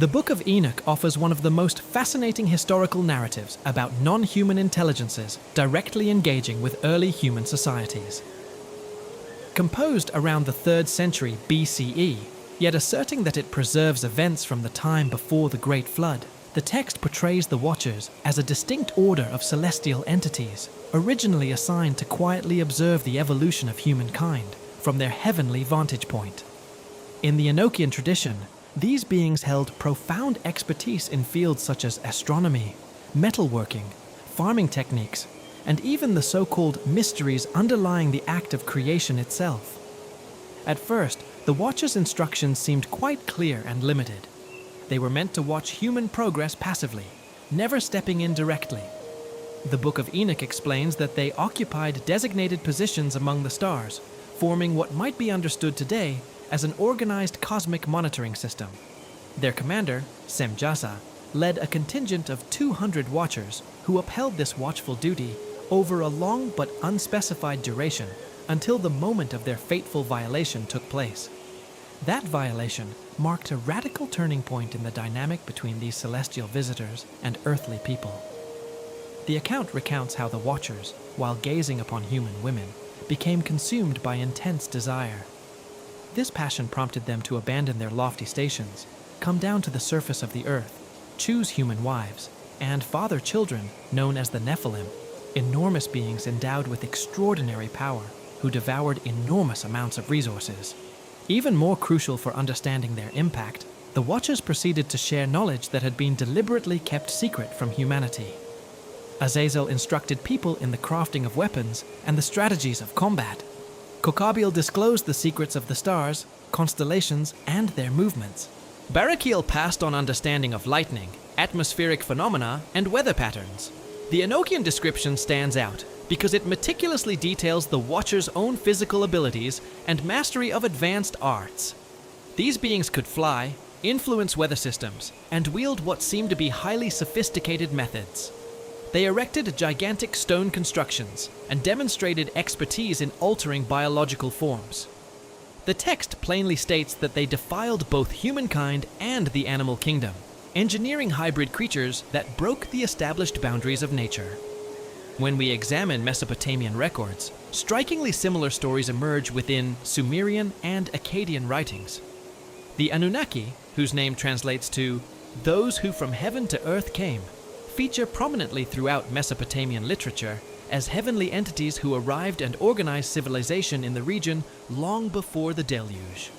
The Book of Enoch offers one of the most fascinating historical narratives about non-human intelligences directly engaging with early human societies. Composed around the 3rd century BCE, yet asserting that it preserves events from the time before the Great Flood, the text portrays the Watchers as a distinct order of celestial entities, originally assigned to quietly observe the evolution of humankind from their heavenly vantage point. In the Enochian tradition, these beings held profound expertise in fields such as astronomy, metalworking, farming techniques, and even the so-called mysteries underlying the act of creation itself. At first, the Watchers' instructions seemed quite clear and limited. They were meant to watch human progress passively, never stepping in directly. The Book of Enoch explains that they occupied designated positions among the stars, forming what might be understood today as an organized cosmic monitoring system. Their commander, Semjasa, led a contingent of 200 Watchers who upheld this watchful duty over a long but unspecified duration until the moment of their fateful violation took place. That violation marked a radical turning point in the dynamic between these celestial visitors and earthly people. The account recounts how the Watchers, while gazing upon human women, became consumed by intense desire. This passion prompted them to abandon their lofty stations, come down to the surface of the earth, choose human wives, and father children known as the Nephilim, enormous beings endowed with extraordinary power who devoured enormous amounts of resources. Even more crucial for understanding their impact, the Watchers proceeded to share knowledge that had been deliberately kept secret from humanity. Azazel instructed people in the crafting of weapons and the strategies of combat. Kokabel disclosed the secrets of the stars, constellations, and their movements. Barakiel passed on understanding of lightning, atmospheric phenomena, and weather patterns. The Enochian description stands out because it meticulously details the Watchers' own physical abilities and mastery of advanced arts. These beings could fly, influence weather systems, and wield what seemed to be highly sophisticated methods. They erected gigantic stone constructions and demonstrated expertise in altering biological forms. The text plainly states that they defiled both humankind and the animal kingdom, engineering hybrid creatures that broke the established boundaries of nature. When we examine Mesopotamian records, strikingly similar stories emerge within Sumerian and Akkadian writings. The Anunnaki, whose name translates to "those who from heaven to earth came," feature prominently throughout Mesopotamian literature as heavenly entities who arrived and organized civilization in the region long before the deluge.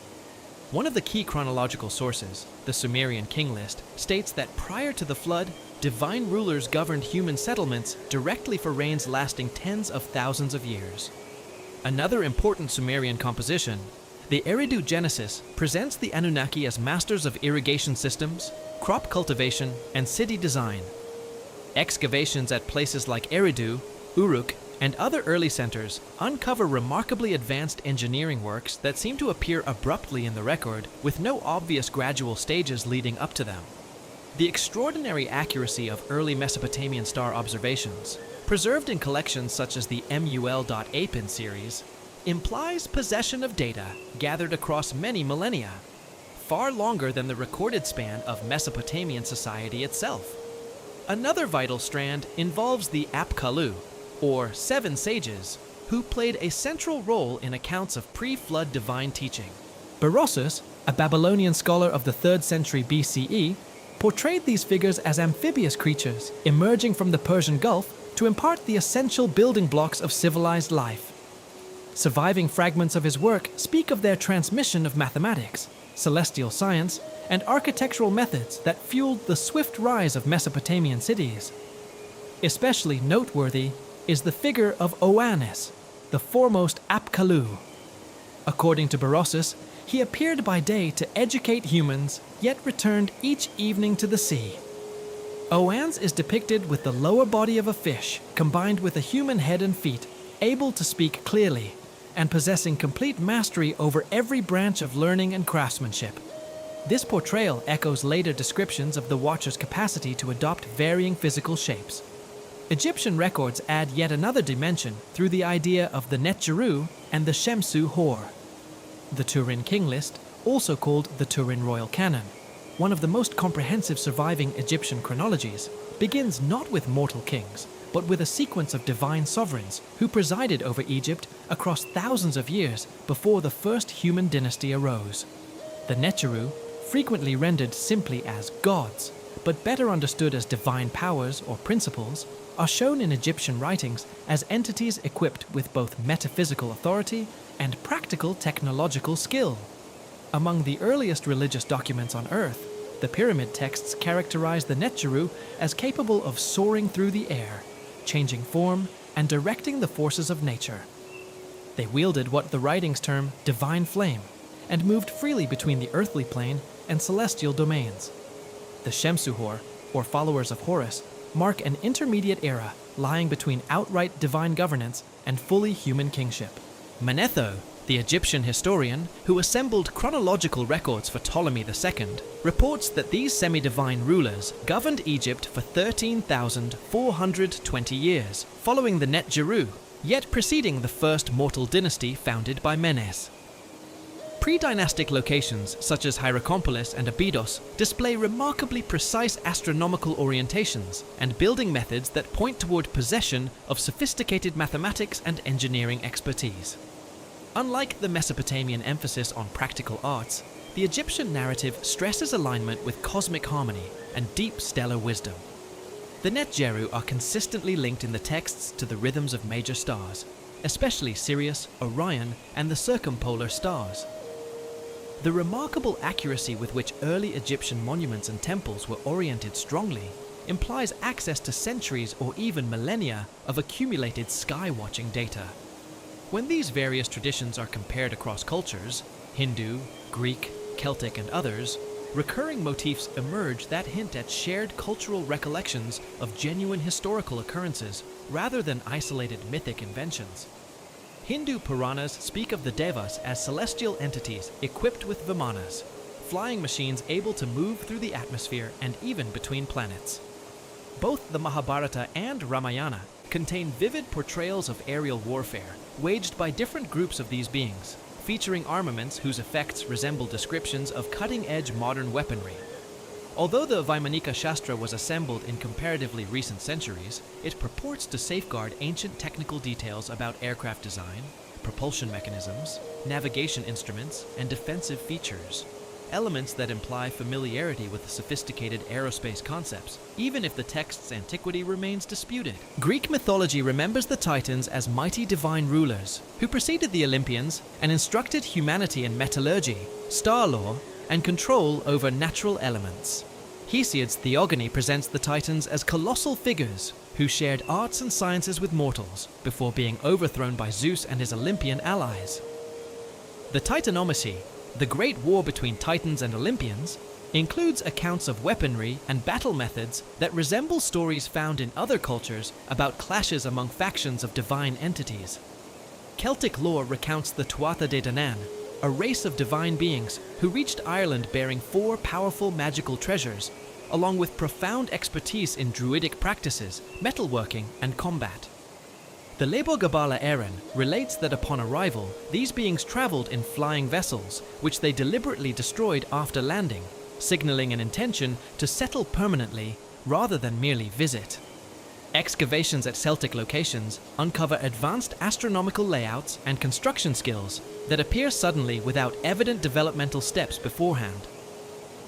One of the key chronological sources, the Sumerian king list, states that prior to the flood, divine rulers governed human settlements directly for reigns lasting tens of thousands of years. Another important Sumerian composition, the Eridu Genesis, presents the Anunnaki as masters of irrigation systems, crop cultivation, and city design. Excavations at places like Eridu, Uruk, and other early centers uncover remarkably advanced engineering works that seem to appear abruptly in the record with no obvious gradual stages leading up to them. The extraordinary accuracy of early Mesopotamian star observations, preserved in collections such as the MUL.APIN series, implies possession of data gathered across many millennia, far longer than the recorded span of Mesopotamian society itself. Another vital strand involves the Apkallu, or Seven Sages, who played a central role in accounts of pre-flood divine teaching. Berossus, a Babylonian scholar of the 3rd century BCE, portrayed these figures as amphibious creatures emerging from the Persian Gulf to impart the essential building blocks of civilized life. Surviving fragments of his work speak of their transmission of mathematics, celestial science, and architectural methods that fueled the swift rise of Mesopotamian cities. Especially noteworthy is the figure of Oannes, the foremost Apkallu. According to Berossus, he appeared by day to educate humans, yet returned each evening to the sea. Oannes is depicted with the lower body of a fish, combined with a human head and feet, able to speak clearly, and possessing complete mastery over every branch of learning and craftsmanship. This portrayal echoes later descriptions of the Watcher's capacity to adopt varying physical shapes. Egyptian records add yet another dimension through the idea of the Netjeru and the Shemsu Hor. The Turin King List, also called the Turin Royal Canon, one of the most comprehensive surviving Egyptian chronologies, begins not with mortal kings, but with a sequence of divine sovereigns who presided over Egypt across thousands of years before the first human dynasty arose. The Neteru, frequently rendered simply as gods, but better understood as divine powers or principles, are shown in Egyptian writings as entities equipped with both metaphysical authority and practical technological skill. Among the earliest religious documents on Earth, the pyramid texts characterize the Neteru as capable of soaring through the air, changing form, and directing the forces of nature. They wielded what the writings term divine flame, and moved freely between the earthly plane and celestial domains. The Shemsuhor, or followers of Horus, mark an intermediate era lying between outright divine governance and fully human kingship. Manetho, the Egyptian historian who assembled chronological records for Ptolemy II, reports that these semi-divine rulers governed Egypt for 13,420 years, following the Netjeru, yet preceding the first mortal dynasty founded by Menes. Pre-dynastic locations such as Hierakonpolis and Abydos display remarkably precise astronomical orientations and building methods that point toward possession of sophisticated mathematics and engineering expertise. Unlike the Mesopotamian emphasis on practical arts, the Egyptian narrative stresses alignment with cosmic harmony and deep stellar wisdom. The Netjeru are consistently linked in the texts to the rhythms of major stars, especially Sirius, Orion, and the circumpolar stars. The remarkable accuracy with which early Egyptian monuments and temples were oriented strongly implies access to centuries or even millennia of accumulated sky-watching data. When these various traditions are compared across cultures, Hindu, Greek, Celtic, and others, recurring motifs emerge that hint at shared cultural recollections of genuine historical occurrences rather than isolated mythic inventions. Hindu Puranas speak of the Devas as celestial entities equipped with vimanas, flying machines able to move through the atmosphere and even between planets. Both the Mahabharata and Ramayana contain vivid portrayals of aerial warfare waged by different groups of these beings, featuring armaments whose effects resemble descriptions of cutting-edge modern weaponry. Although the Vaimanika Shastra was assembled in comparatively recent centuries, it purports to safeguard ancient technical details about aircraft design, propulsion mechanisms, navigation instruments, and defensive features, elements that imply familiarity with sophisticated aerospace concepts, even if the text's antiquity remains disputed. Greek mythology remembers the Titans as mighty divine rulers who preceded the Olympians and instructed humanity in metallurgy, star lore, and control over natural elements. Hesiod's Theogony presents the Titans as colossal figures who shared arts and sciences with mortals before being overthrown by Zeus and his Olympian allies. The Titanomachy, the great war between Titans and Olympians, includes accounts of weaponry and battle methods that resemble stories found in other cultures about clashes among factions of divine entities. Celtic lore recounts the Tuatha De Danann, a race of divine beings who reached Ireland bearing 4 powerful magical treasures, along with profound expertise in druidic practices, metalworking, and combat. The Lebo-Gabala Aaron relates that upon arrival, these beings traveled in flying vessels, which they deliberately destroyed after landing, signaling an intention to settle permanently rather than merely visit. Excavations at Celtic locations uncover advanced astronomical layouts and construction skills that appear suddenly without evident developmental steps beforehand.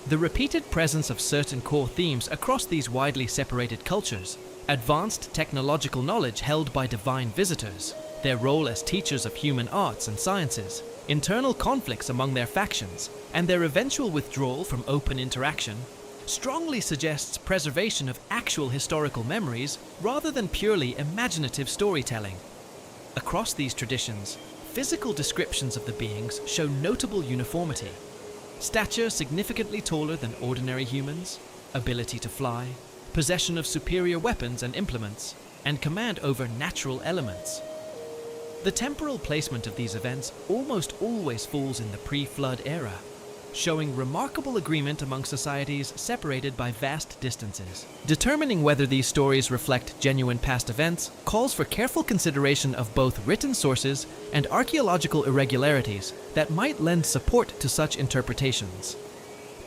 The repeated presence of certain core themes across these widely separated cultures, advanced technological knowledge held by divine visitors, their role as teachers of human arts and sciences, internal conflicts among their factions, and their eventual withdrawal from open interaction, strongly suggests preservation of actual historical memories rather than purely imaginative storytelling. Across these traditions, physical descriptions of the beings show notable uniformity. Stature significantly taller than ordinary humans, ability to fly, possession of superior weapons and implements, and command over natural elements. The temporal placement of these events almost always falls in the pre-flood era, showing remarkable agreement among societies separated by vast distances. Determining whether these stories reflect genuine past events calls for careful consideration of both written sources and archaeological irregularities that might lend support to such interpretations.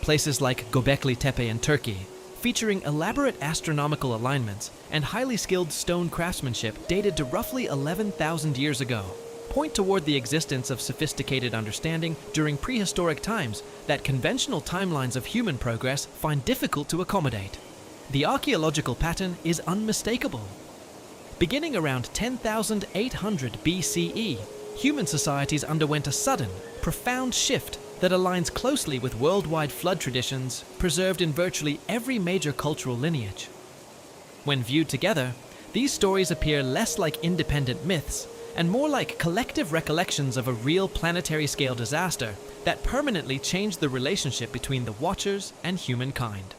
places like Göbekli Tepe in Turkey, featuring elaborate astronomical alignments and highly skilled stone craftsmanship dated to roughly 11,000 years ago, point toward the existence of sophisticated understanding during prehistoric times that conventional timelines of human progress find difficult to accommodate. The archaeological pattern is unmistakable. Beginning around 10,800 BCE, human societies underwent a sudden, profound shift that aligns closely with worldwide flood traditions preserved in virtually every major cultural lineage. When viewed together, these stories appear less like independent myths and more like collective recollections of a real planetary-scale disaster that permanently changed the relationship between the Watchers and humankind.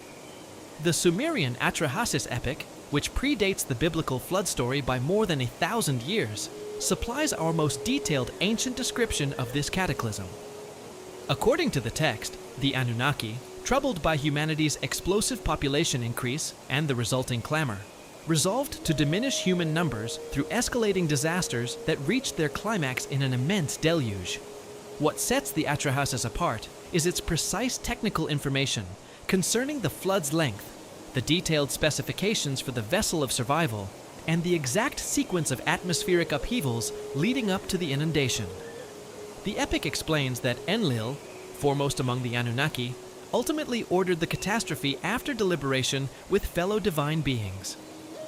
The Sumerian Atrahasis epic, which predates the biblical flood story by more than 1,000 years, supplies our most detailed ancient description of this cataclysm. According to the text, the Anunnaki, troubled by humanity's explosive population increase and the resulting clamor, resolved to diminish human numbers through escalating disasters that reached their climax in an immense deluge. What sets the Atrahasis apart is its precise technical information concerning the flood's length, the detailed specifications for the vessel of survival, and the exact sequence of atmospheric upheavals leading up to the inundation. The epic explains that Enlil, foremost among the Anunnaki, ultimately ordered the catastrophe after deliberation with fellow divine beings.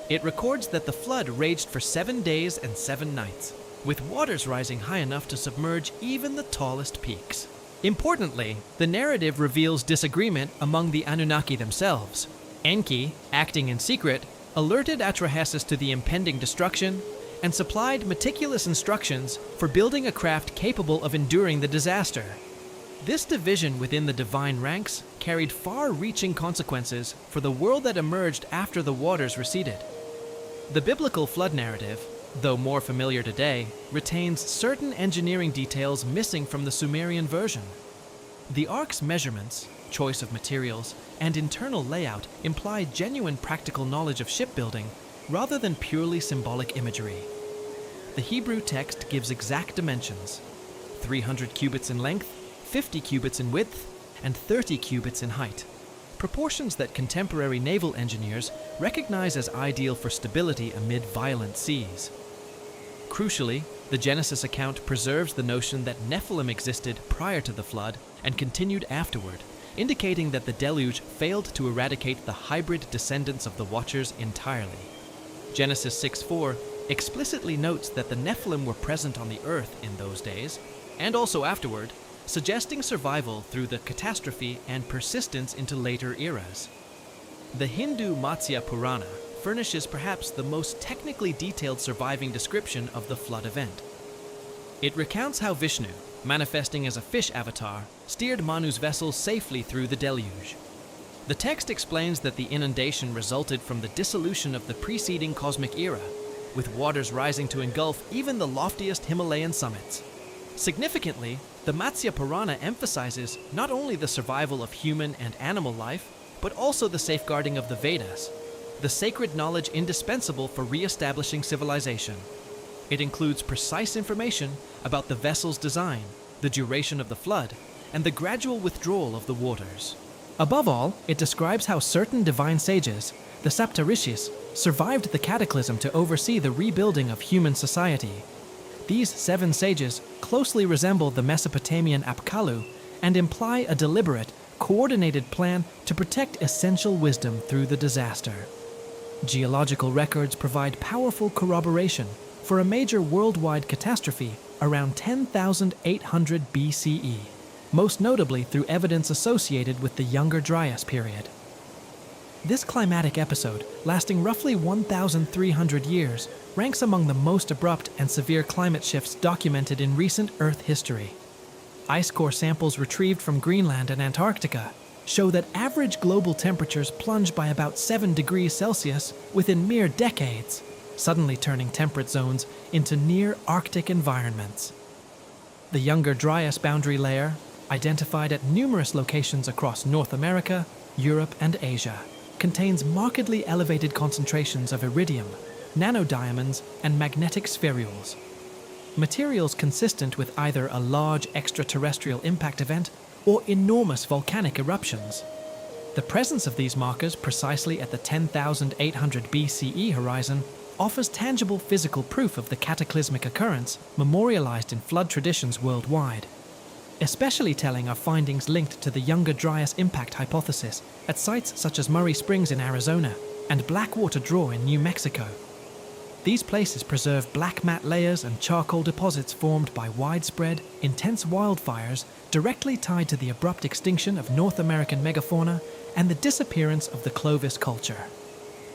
It records that the flood raged for 7 days and 7 nights, with waters rising high enough to submerge even the tallest peaks. Importantly, the narrative reveals disagreement among the Anunnaki themselves. Enki, acting in secret, alerted Atrahasis to the impending destruction and supplied meticulous instructions for building a craft capable of enduring the disaster. This division within the divine ranks carried far-reaching consequences for the world that emerged after the waters receded. The biblical flood narrative, though more familiar today, retains certain engineering details missing from the Sumerian version. The ark's measurements, choice of materials, and internal layout imply genuine practical knowledge of shipbuilding rather than purely symbolic imagery. The Hebrew text gives exact dimensions: 300 cubits in length, 50 cubits in width, and 30 cubits in height, proportions that contemporary naval engineers recognize as ideal for stability amid violent seas. Crucially, the Genesis account preserves the notion that Nephilim existed prior to the flood and continued afterward, indicating that the deluge failed to eradicate the hybrid descendants of the Watchers entirely. Genesis 6:4 explicitly notes that the Nephilim were present on the earth in those days, and also afterward, suggesting survival through the catastrophe and persistence into later eras. The Hindu Matsya Purana furnishes perhaps the most technically detailed surviving description of the flood event. It recounts how Vishnu, manifesting as a fish avatar, steered Manu's vessel safely through the deluge. The text explains that the inundation resulted from the dissolution of the preceding cosmic era, with waters rising to engulf even the loftiest Himalayan summits. Significantly, the Matsya Purana emphasizes not only the survival of human and animal life, but also the safeguarding of the Vedas, the sacred knowledge indispensable for re-establishing civilization. It includes precise information about the vessel's design, the duration of the flood, and the gradual withdrawal of the waters. Above all, it describes how certain divine sages, the Saptarishis, survived the cataclysm to oversee the rebuilding of human society. These 7 sages closely resemble the Mesopotamian Apkallu and imply a deliberate, coordinated plan to protect essential wisdom through the disaster. Geological records provide powerful corroboration for a major worldwide catastrophe around 10,800 BCE, most notably through evidence associated with the Younger Dryas period. This climatic episode, lasting roughly 1,300 years, ranks among the most abrupt and severe climate shifts documented in recent Earth history. Ice core samples retrieved from Greenland and Antarctica show that average global temperatures plunge by about 7 degrees Celsius within mere decades, suddenly turning temperate zones into near-Arctic environments. The Younger Dryas boundary layer, identified at numerous locations across North America, Europe, and Asia, contains markedly elevated concentrations of iridium, nanodiamonds, and magnetic spherules. Materials consistent with either a large extraterrestrial impact event or enormous volcanic eruptions. The presence of these markers precisely at the 10,800 BCE horizon offers tangible physical proof of the cataclysmic occurrence memorialized in flood traditions worldwide. Especially telling are findings linked to the Younger Dryas impact hypothesis at sites such as Murray Springs in Arizona and Blackwater Draw in New Mexico. These places preserve black mat layers and charcoal deposits formed by widespread, intense wildfires directly tied to the abrupt extinction of North American megafauna and the disappearance of the Clovis culture.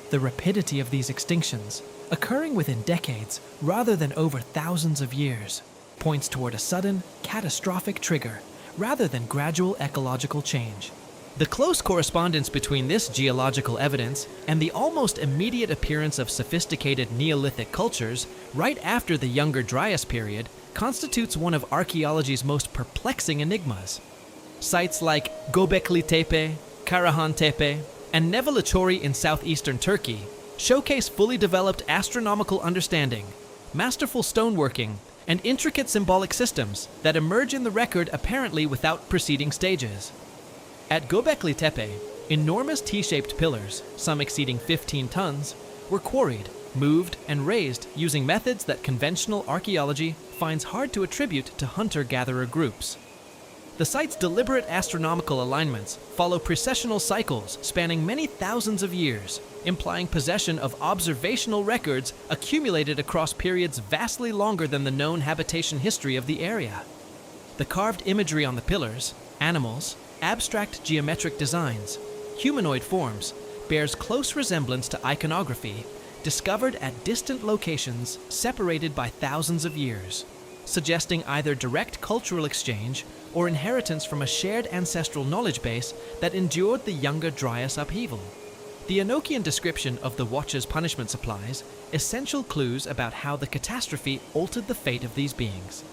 The rapidity of these extinctions, occurring within decades rather than over thousands of years, points toward a sudden, catastrophic trigger rather than gradual ecological change. The close correspondence between this geological evidence and the almost immediate appearance of sophisticated Neolithic cultures right after the Younger Dryas period constitutes one of archaeology's most perplexing enigmas. Sites like Göbekli Tepe, Karahan Tepe, and Nevelachori in southeastern Turkey showcase fully developed astronomical understanding, masterful stoneworking, and intricate symbolic systems that emerge in the record apparently without preceding stages. At Göbekli Tepe, enormous T-shaped pillars, some exceeding 15 tons, were quarried, moved, and raised using methods that conventional archaeology finds hard to attribute to hunter-gatherer groups. The site's deliberate astronomical alignments follow precessional cycles spanning many thousands of years, implying possession of observational records accumulated across periods vastly longer than the known habitation history of the area. The carved imagery on the pillars, animals, abstract geometric designs, humanoid forms, bears close resemblance to iconography discovered at distant locations separated by thousands of years, suggesting either direct cultural exchange or inheritance from a shared ancestral knowledge base that endured the Younger Dryas upheaval. The Enochian description of the Watchers' punishment supplies essential clues about how the catastrophe altered the fate of these beings.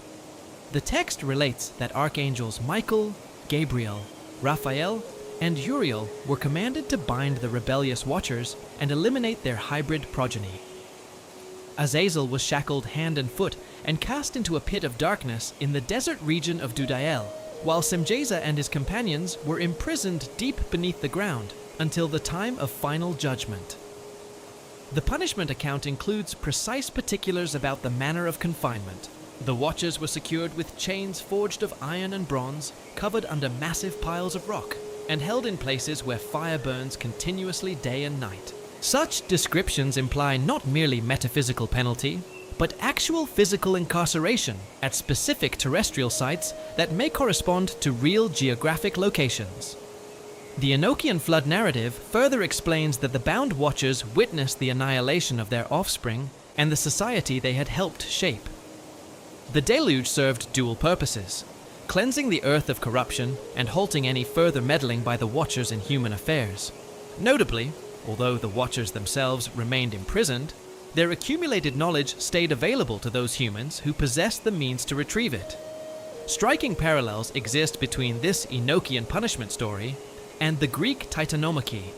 The text relates that archangels Michael, Gabriel, Raphael, and Uriel were commanded to bind the rebellious Watchers and eliminate their hybrid progeny. Azazel was shackled hand and foot and cast into a pit of darkness in the desert region of Dudael, while Semjeza and his companions were imprisoned deep beneath the ground until the time of final judgment. The punishment account includes precise particulars about the manner of confinement. The Watchers were secured with chains forged of iron and bronze, covered under massive piles of rock, and held in places where fire burns continuously day and night. Such descriptions imply not merely metaphysical penalty, but actual physical incarceration at specific terrestrial sites that may correspond to real geographic locations. The Enochian flood narrative further explains that the bound Watchers witnessed the annihilation of their offspring and the society they had helped shape. The deluge served dual purposes, cleansing the earth of corruption and halting any further meddling by the Watchers in human affairs. Notably, although the Watchers themselves remained imprisoned, their accumulated knowledge stayed available to those humans who possessed the means to retrieve it. Striking parallels exist between this Enochian punishment story and the Greek Titanomachy.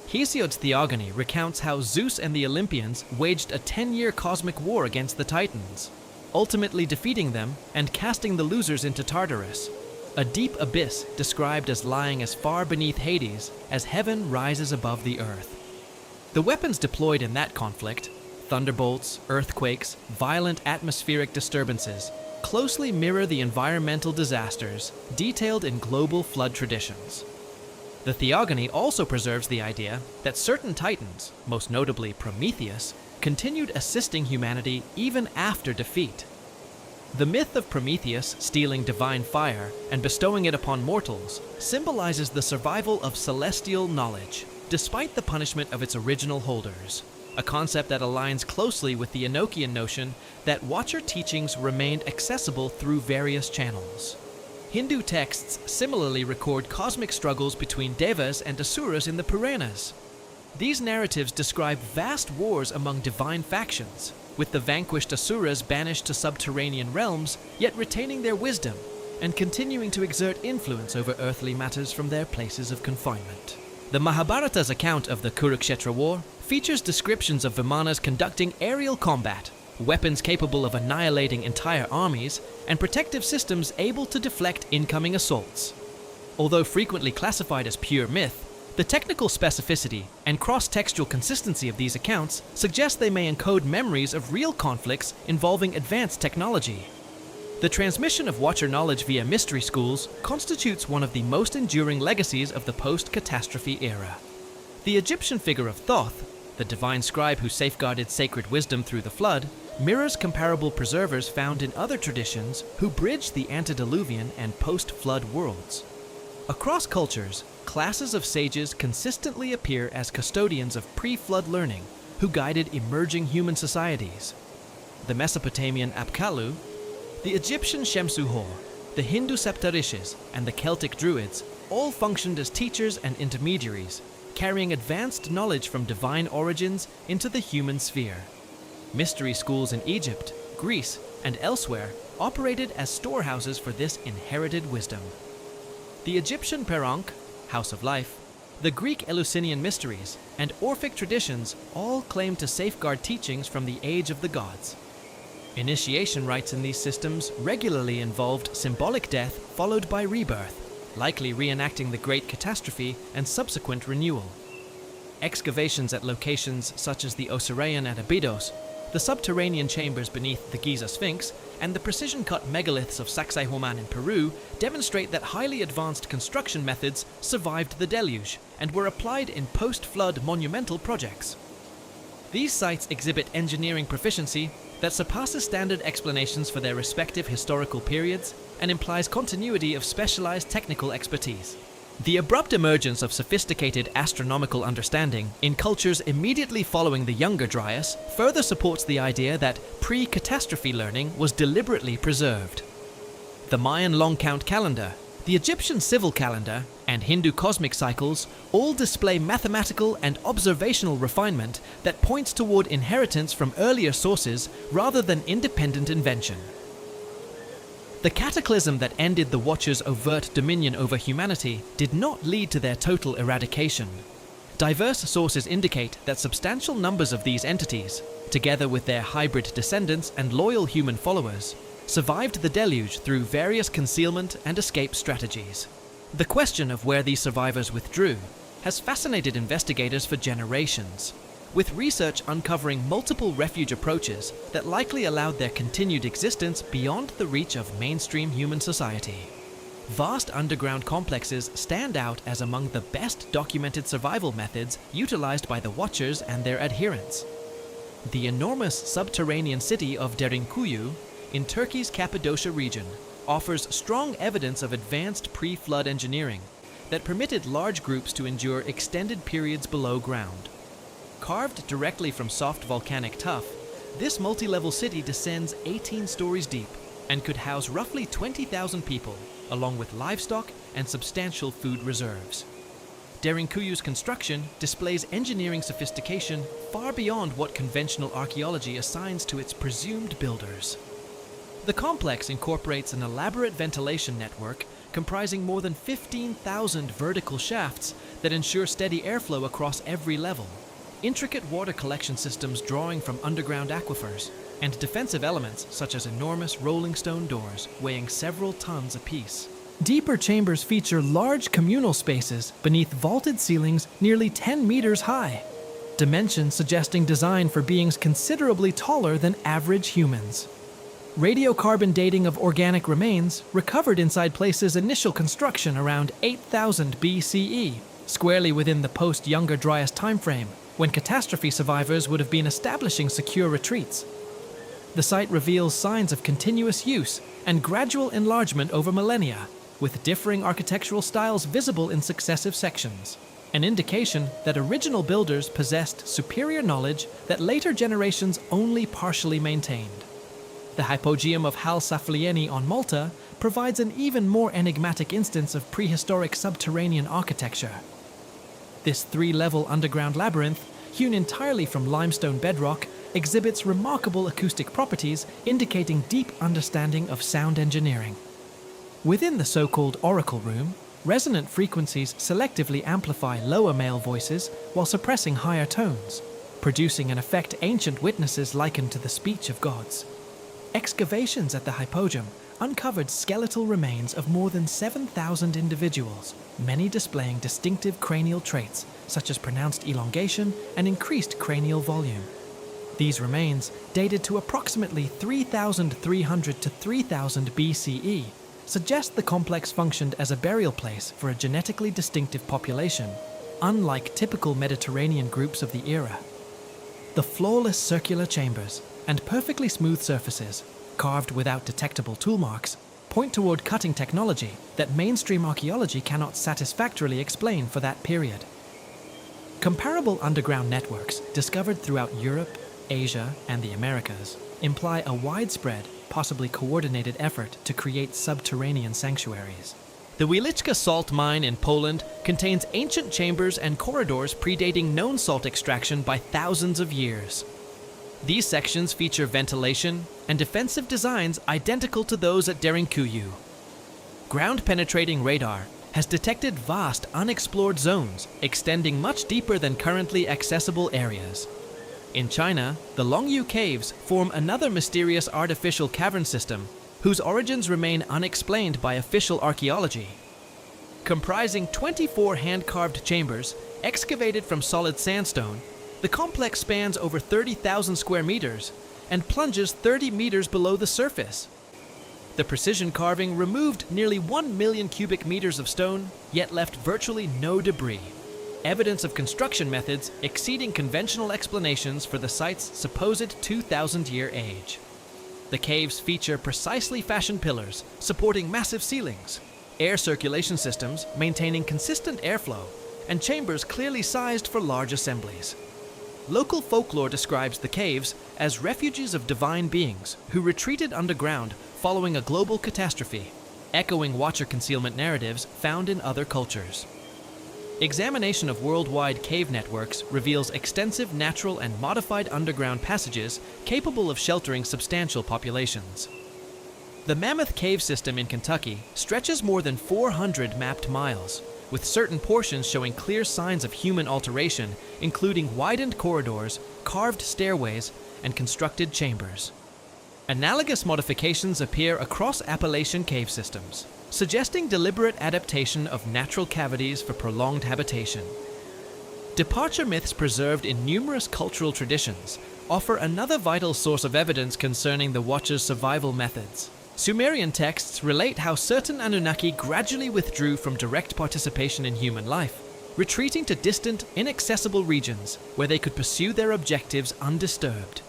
Hesiod's Theogony recounts how Zeus and the Olympians waged a 10-year cosmic war against the Titans, ultimately defeating them and casting the losers into Tartarus, a deep abyss described as lying as far beneath Hades as heaven rises above the earth. The weapons deployed in that conflict, thunderbolts, earthquakes, violent atmospheric disturbances, closely mirror the environmental disasters detailed in global flood traditions. The Theogony also preserves the idea that certain titans, most notably Prometheus, continued assisting humanity even after defeat. The myth of Prometheus stealing divine fire and bestowing it upon mortals symbolizes the survival of celestial knowledge, despite the punishment of its original holders, a concept that aligns closely with the Enochian notion that Watcher teachings remained accessible through various channels. Hindu texts similarly record cosmic struggles between Devas and Asuras in the Puranas. These narratives describe vast wars among divine factions, with the vanquished Asuras banished to subterranean realms, yet retaining their wisdom and continuing to exert influence over earthly matters from their places of confinement. The Mahabharata's account of the Kurukshetra war features descriptions of Vimanas conducting aerial combat, weapons capable of annihilating entire armies, and protective systems able to deflect incoming assaults. Although frequently classified as pure myth, the technical specificity and cross-textual consistency of these accounts suggest they may encode memories of real conflicts involving advanced technology. The transmission of Watcher knowledge via mystery schools constitutes one of the most enduring legacies of the post-catastrophe era. The Egyptian figure of Thoth, the divine scribe who safeguarded sacred wisdom through the flood, mirrors comparable preservers found in other traditions who bridge the antediluvian and post-flood worlds. Across cultures, classes of sages consistently appear as custodians of pre-flood learning who guided emerging human societies. The Mesopotamian Apkallu, the Egyptian Shemsu-Hor, the Hindu Septarishis, and the Celtic Druids all functioned as teachers and intermediaries, carrying advanced knowledge from divine origins into the human sphere. Mystery schools in Egypt, Greece, and elsewhere operated as storehouses for this inherited wisdom. The Egyptian Perank, House of Life, the Greek Eleusinian mysteries, and Orphic traditions all claim to safeguard teachings from the age of the gods. Initiation rites in these systems regularly involved symbolic death followed by rebirth, likely reenacting the Great Catastrophe and subsequent renewal. Excavations at locations such as the Osirian at Abydos, the subterranean chambers beneath the Giza Sphinx, and the precision-cut megaliths of Sacsayhuaman in Peru demonstrate that highly advanced construction methods survived the deluge and were applied in post-flood monumental projects. These sites exhibit engineering proficiency that surpasses standard explanations for their respective historical periods and implies continuity of specialized technical expertise. The abrupt emergence of sophisticated astronomical understanding in cultures immediately following the Younger Dryas further supports the idea that pre-catastrophe learning was deliberately preserved. The Mayan long count calendar, the Egyptian civil calendar, and Hindu cosmic cycles all display mathematical and observational refinement that points toward inheritance from earlier sources rather than independent invention. The cataclysm that ended the Watchers' overt dominion over humanity did not lead to their total eradication. Diverse sources indicate that substantial numbers of these entities, together with their hybrid descendants and loyal human followers, survived the deluge through various concealment and escape strategies. The question of where these survivors withdrew has fascinated investigators for generations, with research uncovering multiple refuge approaches that likely allowed their continued existence beyond the reach of mainstream human society. Vast underground complexes stand out as among the best documented survival methods utilized by the Watchers and their adherents. The enormous subterranean city of Derinkuyu in Turkey's Cappadocia region offers strong evidence of advanced pre-flood engineering that permitted large groups to endure extended periods below ground. Carved directly from soft volcanic tuff, this multi-level city descends 18 stories deep and could house roughly 20,000 people, along with livestock and substantial food reserves. Derinkuyu's construction displays engineering sophistication far beyond what conventional archaeology assigns to its presumed builders. The complex incorporates an elaborate ventilation network comprising more than 15,000 vertical shafts that ensure steady airflow across every level, intricate water collection systems drawing from underground aquifers, and defensive elements such as enormous rolling stone doors weighing several tons apiece. Deeper chambers feature large communal spaces beneath vaulted ceilings nearly 10 meters high, dimensions suggesting design for beings considerably taller than average humans. Radiocarbon dating of organic remains recovered inside places' initial construction around 8000 BCE, squarely within the post-Younger Dryas timeframe, when catastrophe survivors would have been establishing secure retreats. The site reveals signs of continuous use and gradual enlargement over millennia, with differing architectural styles visible in successive sections, an indication that original builders possessed superior knowledge that later generations only partially maintained. The hypogeum of Hal Saflieni on Malta provides an even more enigmatic instance of prehistoric subterranean architecture. This three-level underground labyrinth, hewn entirely from limestone bedrock, exhibits remarkable acoustic properties indicating deep understanding of sound engineering. Within the so-called oracle room, resonant frequencies selectively amplify lower male voices while suppressing higher tones, producing an effect ancient witnesses likened to the speech of gods. Excavations at the hypogem uncovered skeletal remains of more than 7,000 individuals, many displaying distinctive cranial traits such as pronounced elongation and increased cranial volume. These remains, dated to approximately 3,300 to 3000 BCE, suggest the complex functioned as a burial place for a genetically distinctive population, unlike typical Mediterranean groups of the era. The flawless circular chambers and perfectly smooth surfaces, carved without detectable tool marks, point toward cutting technology that mainstream archaeology cannot satisfactorily explain for that period. Comparable underground networks discovered throughout Europe, Asia, and the Americas imply a widespread, possibly coordinated effort to create subterranean sanctuaries. The Wieliczka salt mine in Poland contains ancient chambers and corridors predating known salt extraction by thousands of years. These sections feature ventilation and defensive designs identical to those at Derinkuyu. Ground-penetrating radar has detected vast unexplored zones extending much deeper than currently accessible areas. In China, the Longyu Caves form another mysterious artificial cavern system whose origins remain unexplained by official archaeology. Comprising 24 hand-carved chambers excavated from solid sandstone, the complex spans over 30,000 square meters and plunges 30 meters below the surface. The precision carving removed nearly 1 million cubic meters of stone, yet left virtually no debris. Evidence of construction methods exceeding conventional explanations for the site's supposed 2,000-year age. The caves feature precisely fashioned pillars supporting massive ceilings, air circulation systems maintaining consistent airflow, and chambers clearly sized for large assemblies. Local folklore describes the caves as refuges of divine beings who retreated underground following a global catastrophe, echoing Watcher concealment narratives found in other cultures. Examination of worldwide cave networks reveals extensive natural and modified underground passages capable of sheltering substantial populations. The Mammoth Cave system in Kentucky stretches more than 400 mapped miles, with certain portions showing clear signs of human alteration, including widened corridors, carved stairways, and constructed chambers. Analogous modifications appear across Appalachian cave systems, suggesting deliberate adaptation of natural cavities for prolonged habitation. Departure myths preserved in numerous cultural traditions offer another vital source of evidence concerning the Watchers' survival methods. Sumerian texts relate how certain Anunnaki gradually withdrew from direct participation in human life, retreating to distant, inaccessible regions where they could pursue their objectives undisturbed.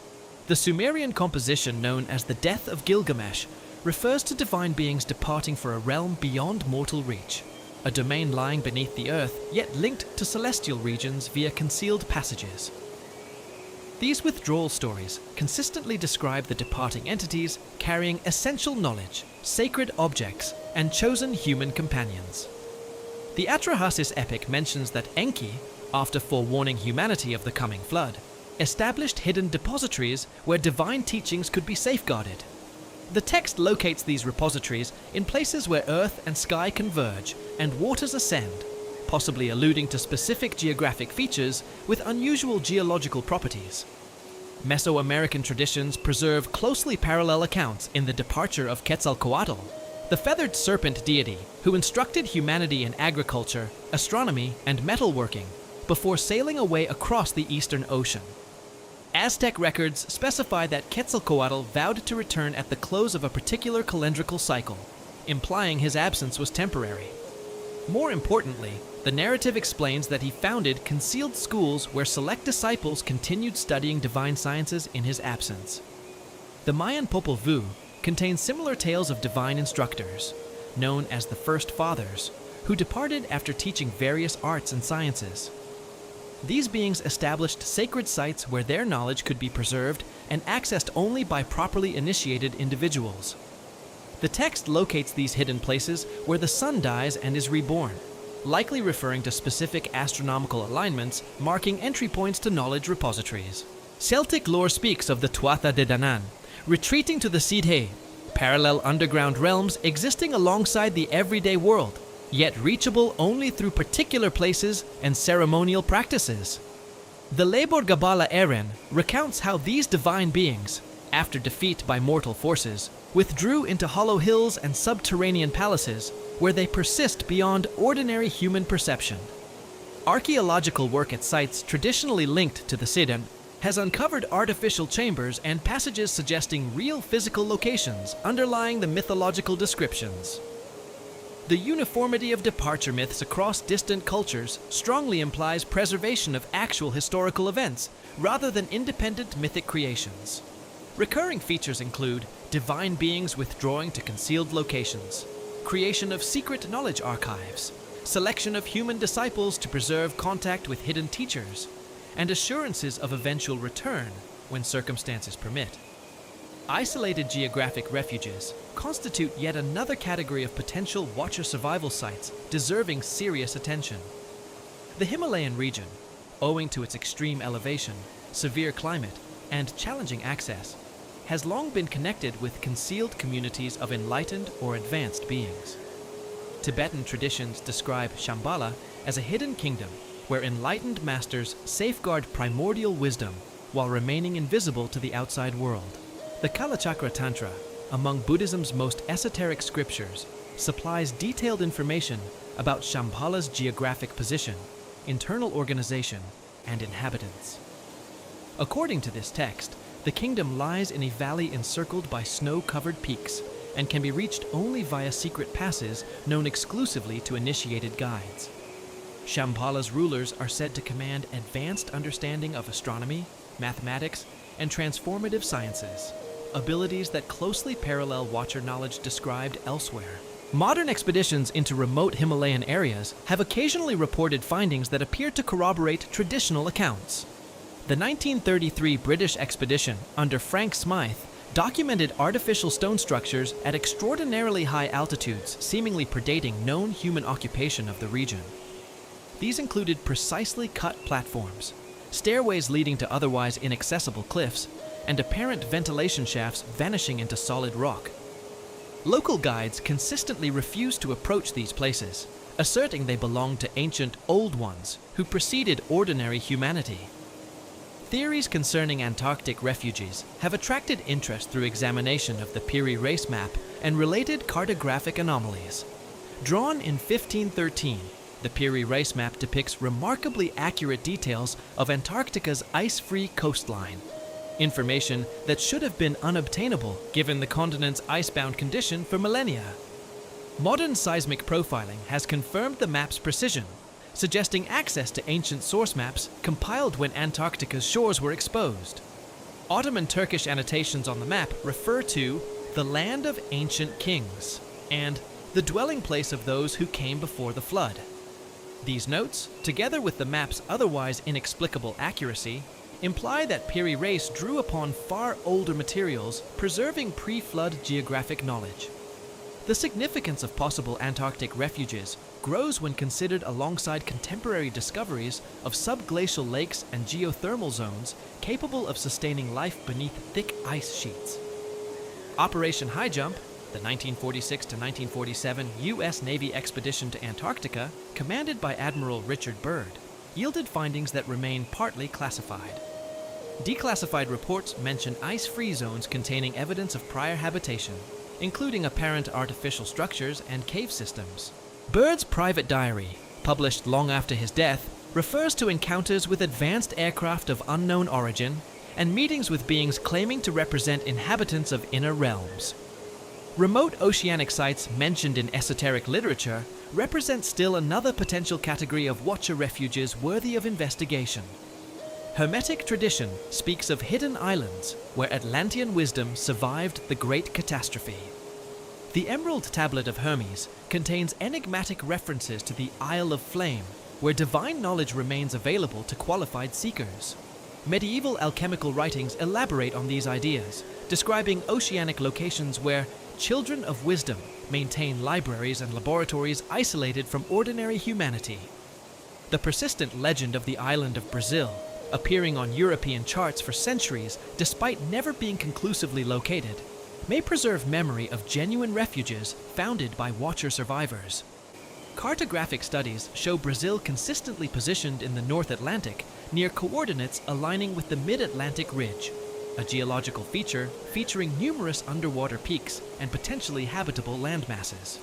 The Sumerian composition known as the Death of Gilgamesh refers to divine beings departing for a realm beyond mortal reach, a domain lying beneath the earth yet linked to celestial regions via concealed passages. These withdrawal stories consistently describe the departing entities carrying essential knowledge, sacred objects, and chosen human companions. The Atrahasis epic mentions that Enki, after forewarning humanity of the coming flood, established hidden depositories where divine teachings could be safeguarded. The text locates these repositories in places where earth and sky converge and waters ascend, possibly alluding to specific geographic features with unusual geological properties. Mesoamerican traditions preserve closely parallel accounts in the departure of Quetzalcoatl, the feathered serpent deity who instructed humanity in agriculture, astronomy, and metalworking before sailing away across the Eastern Ocean. Aztec records specify that Quetzalcoatl vowed to return at the close of a particular calendrical cycle, implying his absence was temporary. More importantly, the narrative explains that he founded concealed schools where select disciples continued studying divine sciences in his absence. The Mayan Popol Vuh contains similar tales of divine instructors, known as the First Fathers, who departed after teaching various arts and sciences. These beings established sacred sites where their knowledge could be preserved and accessed only by properly initiated individuals. The text locates these hidden places where the sun dies and is reborn, likely referring to specific astronomical alignments marking entry points to knowledge repositories. Celtic lore speaks of the Tuatha De Danann, retreating to the Sidhe, parallel underground realms existing alongside the everyday world, yet reachable only through particular places and ceremonial practices. The Lebor Gabala Eren recounts how these divine beings, after defeat by mortal forces, withdrew into hollow hills and subterranean palaces where they persist beyond ordinary human perception. Archaeological work at sites traditionally linked to the Sidon has uncovered artificial chambers and passages suggesting real physical locations underlying the mythological descriptions. The uniformity of departure myths across distant cultures strongly implies preservation of actual historical events rather than independent mythic creations. Recurring features include divine beings withdrawing to concealed locations, creation of secret knowledge archives, selection of human disciples to preserve contact with hidden teachers, and assurances of eventual return when circumstances permit. Isolated geographic refuges constitute yet another category of potential Watcher survival sites deserving serious attention. The Himalayan region, owing to its extreme elevation, severe climate, and challenging access, has long been connected with concealed communities of enlightened or advanced beings. Tibetan traditions describe Shambhala as a hidden kingdom where enlightened masters safeguard primordial wisdom while remaining invisible to the outside world. The Kalachakra Tantra, among Buddhism's most esoteric scriptures, supplies detailed information about Shambhala's geographic position, internal organization, and inhabitants. According to this text, the kingdom lies in a valley encircled by snow-covered peaks and can be reached only via secret passes known exclusively to initiated guides. Shambhala's rulers are said to command advanced understanding of astronomy, mathematics, and transformative sciences, abilities that closely parallel Watcher knowledge described elsewhere. Modern expeditions into remote Himalayan areas have occasionally reported findings that appear to corroborate traditional accounts. The 1933 British expedition under Frank Smythe documented artificial stone structures at extraordinarily high altitudes, seemingly predating known human occupation of the region. These included precisely cut platforms, stairways leading to otherwise inaccessible cliffs, and apparent ventilation shafts vanishing into solid rock. Local guides consistently refused to approach these places, asserting they belonged to ancient Old Ones who preceded ordinary humanity. Theories concerning Antarctic refugees have attracted interest through examination of the Piri race map and related cartographic anomalies. Drawn in 1513, the Piri race map depicts remarkably accurate details of Antarctica's ice-free coastline, information that should have been unobtainable given the continent's icebound condition for millennia. Modern seismic profiling has confirmed the map's precision, suggesting access to ancient source maps compiled when Antarctica's shores were exposed. Ottoman Turkish annotations on the map refer to the land of ancient kings and the dwelling place of those who came before the flood. These notes, together with the map's otherwise inexplicable accuracy, imply that Piri race drew upon far older materials, preserving pre-flood geographic knowledge. The significance of possible Antarctic refuges grows when considered alongside contemporary discoveries of subglacial lakes and geothermal zones capable of sustaining life beneath thick ice sheets. Operation High Jump, the 1946 to 1947 U.S. Navy expedition to Antarctica, commanded by Admiral Richard Byrd, yielded findings that remain partly classified. Declassified reports mention ice-free zones containing evidence of prior habitation, including apparent artificial structures and cave systems. Byrd's private diary, published long after his death, refers to encounters with advanced aircraft of unknown origin and meetings with beings claiming to represent inhabitants of inner realms. Remote oceanic sites mentioned in esoteric literature represent still another potential category of Watcher refuges worthy of investigation. Hermetic tradition speaks of hidden islands where Atlantean wisdom survived the Great Catastrophe. The Emerald Tablet of Hermes contains enigmatic references to the Isle of Flame, where divine knowledge remains available to qualified seekers. Medieval alchemical writings elaborate on these ideas, describing oceanic locations where children of wisdom maintain libraries and laboratories isolated from ordinary humanity. The persistent legend of the island of Brazil, appearing on European charts for centuries despite never being conclusively located, may preserve memory of genuine refuges founded by Watcher survivors. Cartographic studies show Brazil consistently positioned in the North Atlantic near coordinates aligning with the Mid-Atlantic Ridge, a geological feature featuring numerous underwater peaks and potentially habitable landmasses.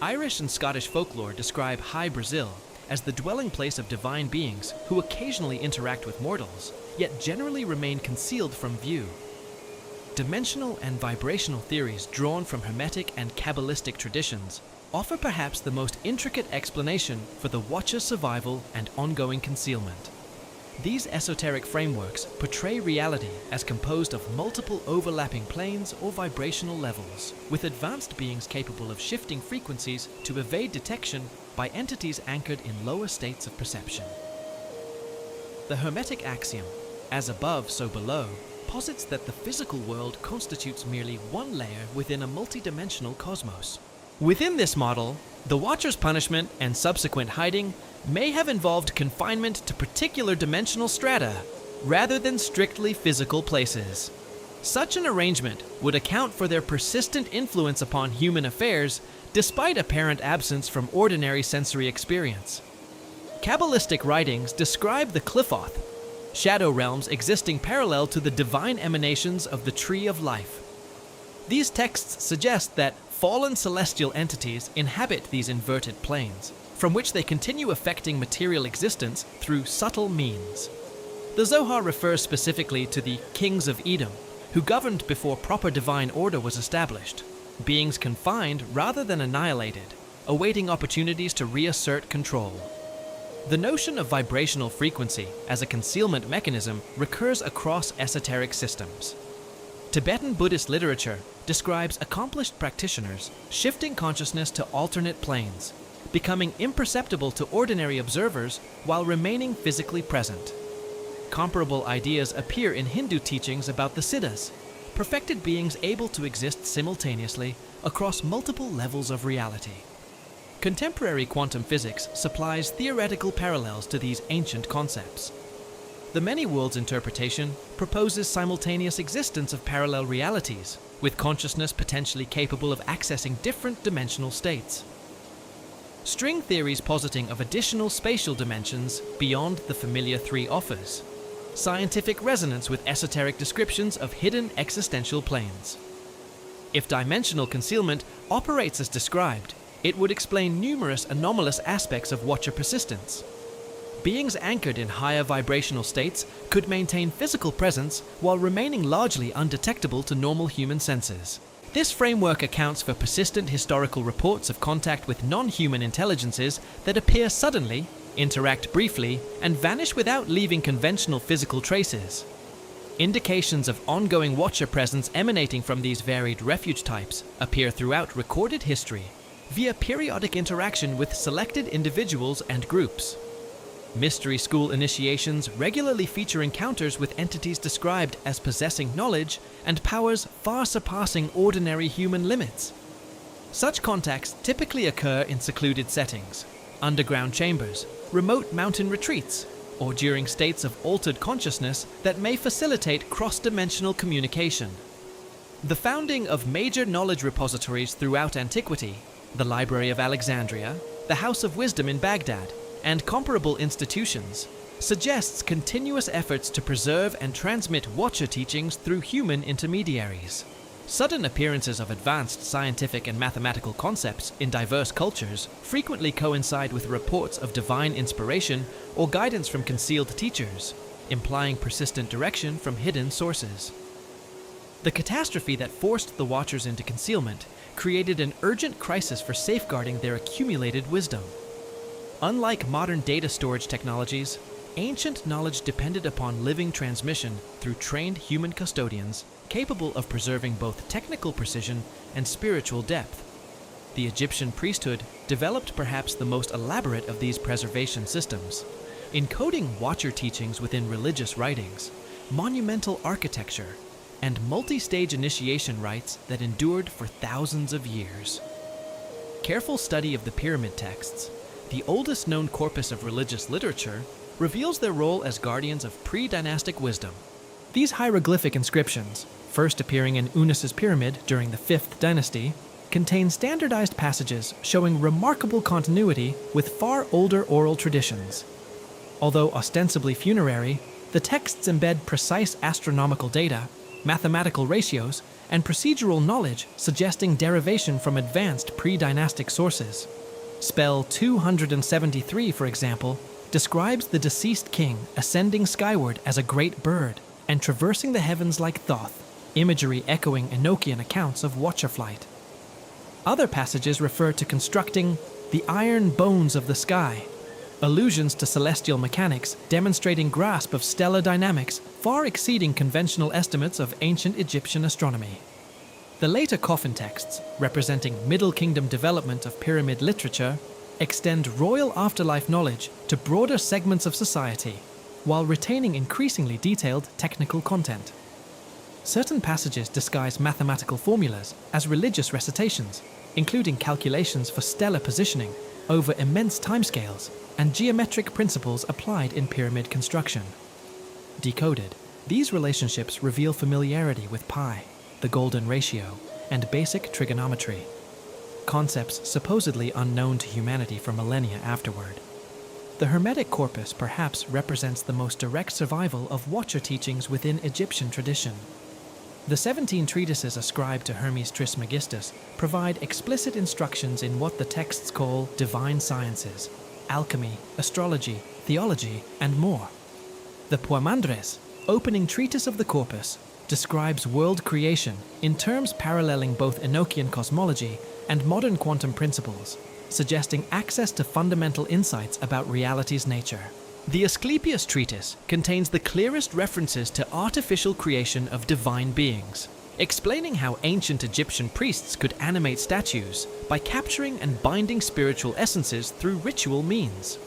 Irish and Scottish folklore describe High Brazil as the dwelling place of divine beings who occasionally interact with mortals, yet generally remain concealed from view. Dimensional and vibrational theories drawn from Hermetic and Kabbalistic traditions offer perhaps the most intricate explanation for the Watcher's survival and ongoing concealment. These esoteric frameworks portray reality as composed of multiple overlapping planes or vibrational levels, with advanced beings capable of shifting frequencies to evade detection by entities anchored in lower states of perception. The Hermetic axiom, as above, so below, posits that the physical world constitutes merely one layer within a multidimensional cosmos. Within this model, the Watcher's punishment and subsequent hiding may have involved confinement to particular dimensional strata, rather than strictly physical places. Such an arrangement would account for their persistent influence upon human affairs, despite apparent absence from ordinary sensory experience. Kabbalistic writings describe the Qliphoth, shadow realms existing parallel to the divine emanations of the Tree of Life. These texts suggest that fallen celestial entities inhabit these inverted planes, from which they continue affecting material existence through subtle means. The Zohar refers specifically to the kings of Edom, who governed before proper divine order was established, beings confined rather than annihilated, awaiting opportunities to reassert control. The notion of vibrational frequency as a concealment mechanism recurs across esoteric systems. Tibetan Buddhist literature describes accomplished practitioners shifting consciousness to alternate planes, becoming imperceptible to ordinary observers while remaining physically present. Comparable ideas appear in Hindu teachings about the Siddhas, perfected beings able to exist simultaneously across multiple levels of reality. Contemporary quantum physics supplies theoretical parallels to these ancient concepts. The many worlds interpretation proposes simultaneous existence of parallel realities, with consciousness potentially capable of accessing different dimensional states. String theories positing of additional spatial dimensions beyond the familiar three offers. Scientific resonance with esoteric descriptions of hidden existential planes. If dimensional concealment operates as described, it would explain numerous anomalous aspects of Watcher persistence. Beings anchored in higher vibrational states could maintain physical presence while remaining largely undetectable to normal human senses. This framework accounts for persistent historical reports of contact with non-human intelligences that appear suddenly, interact briefly, and vanish without leaving conventional physical traces. Indications of ongoing Watcher presence emanating from these varied refuge types appear throughout recorded history, via periodic interaction with selected individuals and groups. Mystery school initiations regularly feature encounters with entities described as possessing knowledge and powers far surpassing ordinary human limits. Such contacts typically occur in secluded settings, underground chambers, remote mountain retreats, or during states of altered consciousness that may facilitate cross-dimensional communication. The founding of major knowledge repositories throughout antiquity, the Library of Alexandria, the House of Wisdom in Baghdad, and comparable institutions, suggests continuous efforts to preserve and transmit Watcher teachings through human intermediaries. Sudden appearances of advanced scientific and mathematical concepts in diverse cultures frequently coincide with reports of divine inspiration or guidance from concealed teachers, implying persistent direction from hidden sources. The catastrophe that forced the Watchers into concealment created an urgent crisis for safeguarding their accumulated wisdom. Unlike modern data storage technologies, ancient knowledge depended upon living transmission through trained human custodians capable of preserving both technical precision and spiritual depth. The Egyptian priesthood developed perhaps the most elaborate of these preservation systems, encoding Watcher teachings within religious writings, monumental architecture, and multi-stage initiation rites that endured for thousands of years. Careful study of the pyramid texts, the oldest known corpus of religious literature, reveals their role as guardians of pre-dynastic wisdom. These hieroglyphic inscriptions, first appearing in Unis's pyramid during the 5th dynasty, contain standardized passages showing remarkable continuity with far older oral traditions. Although ostensibly funerary, the texts embed precise astronomical data, mathematical ratios, and procedural knowledge suggesting derivation from advanced pre-dynastic sources. Spell 273, for example, describes the deceased king ascending skyward as a great bird and traversing the heavens like Thoth, imagery echoing Enochian accounts of watcher flight. Other passages refer to constructing the iron bones of the sky, allusions to celestial mechanics demonstrating grasp of stellar dynamics far exceeding conventional estimates of ancient Egyptian astronomy. The later coffin texts, representing Middle Kingdom development of pyramid literature, extend royal afterlife knowledge to broader segments of society, while retaining increasingly detailed technical content. Certain passages disguise mathematical formulas as religious recitations, including calculations for stellar positioning over immense timescales and geometric principles applied in pyramid construction. Decoded, these relationships reveal familiarity with pi, the golden ratio, and basic trigonometry, concepts supposedly unknown to humanity for millennia afterward. The Hermetic corpus perhaps represents the most direct survival of Watcher teachings within Egyptian tradition. The 17 treatises ascribed to Hermes Trismegistus provide explicit instructions in what the texts call divine sciences, alchemy, astrology, theology, and more. The Poimandres, opening treatise of the corpus, describes world creation in terms paralleling both Enochian cosmology and modern quantum principles, suggesting access to fundamental insights about reality's nature. The Asclepius treatise contains the clearest references to artificial creation of divine beings, explaining how ancient Egyptian priests could animate statues by capturing and binding spiritual essences through ritual means.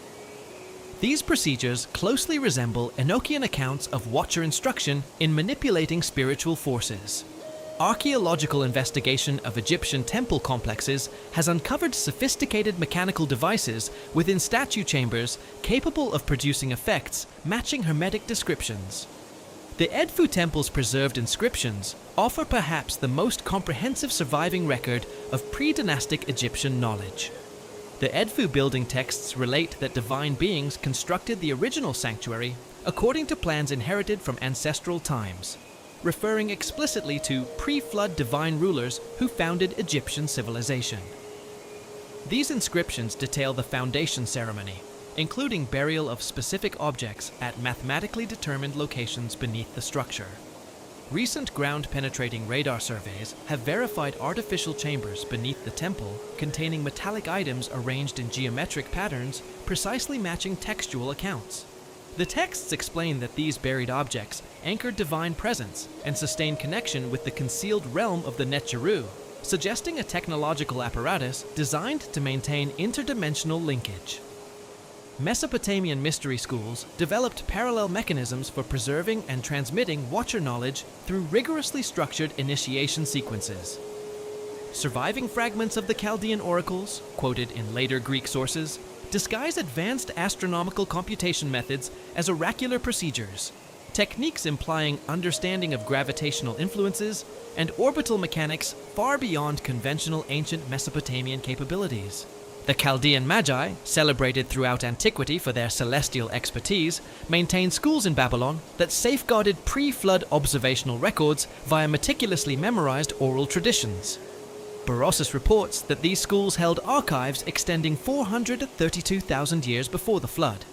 These procedures closely resemble Enochian accounts of Watcher instruction in manipulating spiritual forces. Archaeological investigation of Egyptian temple complexes has uncovered sophisticated mechanical devices within statue chambers capable of producing effects matching Hermetic descriptions. The Edfu temple's preserved inscriptions offer perhaps the most comprehensive surviving record of pre-dynastic Egyptian knowledge. The Edfu building texts relate that divine beings constructed the original sanctuary according to plans inherited from ancestral times, referring explicitly to pre-flood divine rulers who founded Egyptian civilization. These inscriptions detail the foundation ceremony, including burial of specific objects at mathematically determined locations beneath the structure. Recent ground-penetrating radar surveys have verified artificial chambers beneath the temple containing metallic items arranged in geometric patterns precisely matching textual accounts. The texts explain that these buried objects anchor divine presence and sustain connection with the concealed realm of the Netjeru, suggesting a technological apparatus designed to maintain interdimensional linkage. Mesopotamian mystery schools developed parallel mechanisms for preserving and transmitting Watcher knowledge through rigorously structured initiation sequences. Surviving fragments of the Chaldean oracles, quoted in later Greek sources, disguise advanced astronomical computation methods as oracular procedures, techniques implying understanding of gravitational influences and orbital mechanics far beyond conventional ancient Mesopotamian capabilities. The Chaldean Magi, celebrated throughout antiquity for their celestial expertise, maintained schools in Babylon that safeguarded pre-flood observational records via meticulously memorized oral traditions. Berossus reports that these schools held archives extending 432,000 years before the flood,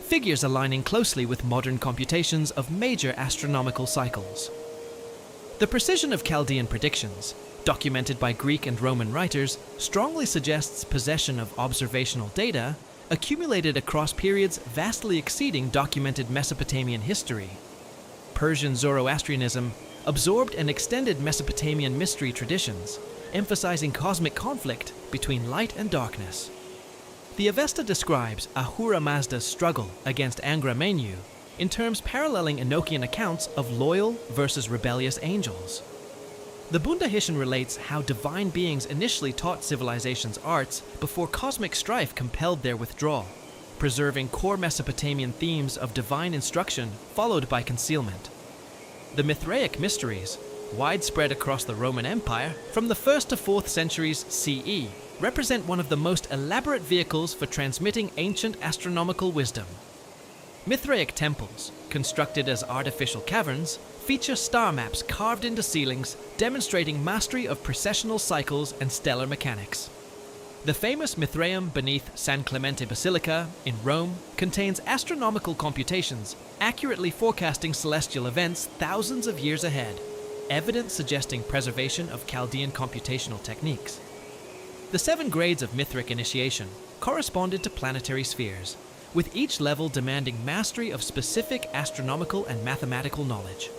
figures aligning closely with modern computations of major astronomical cycles. The precision of Chaldean predictions, documented by Greek and Roman writers, strongly suggests possession of observational data accumulated across periods vastly exceeding documented Mesopotamian history. Persian Zoroastrianism absorbed and extended Mesopotamian mystery traditions, emphasizing cosmic conflict between light and darkness. The Avesta describes Ahura Mazda's struggle against Angra Mainyu in terms paralleling Enochian accounts of loyal versus rebellious angels. The Bundahishan relates how divine beings initially taught civilizations arts before cosmic strife compelled their withdrawal, preserving core Mesopotamian themes of divine instruction followed by concealment. The Mithraic mysteries, widespread across the Roman Empire from the 1st to 4th centuries CE, represent one of the most elaborate vehicles for transmitting ancient astronomical wisdom. Mithraic temples, constructed as artificial caverns, feature star maps carved into ceilings, demonstrating mastery of precessional cycles and stellar mechanics. The famous Mithraeum beneath San Clemente Basilica in Rome contains astronomical computations accurately forecasting celestial events thousands of years ahead, evidence suggesting preservation of Chaldean computational techniques. The 7 grades of Mithric initiation corresponded to planetary spheres, with each level demanding mastery of specific astronomical and mathematical knowledge.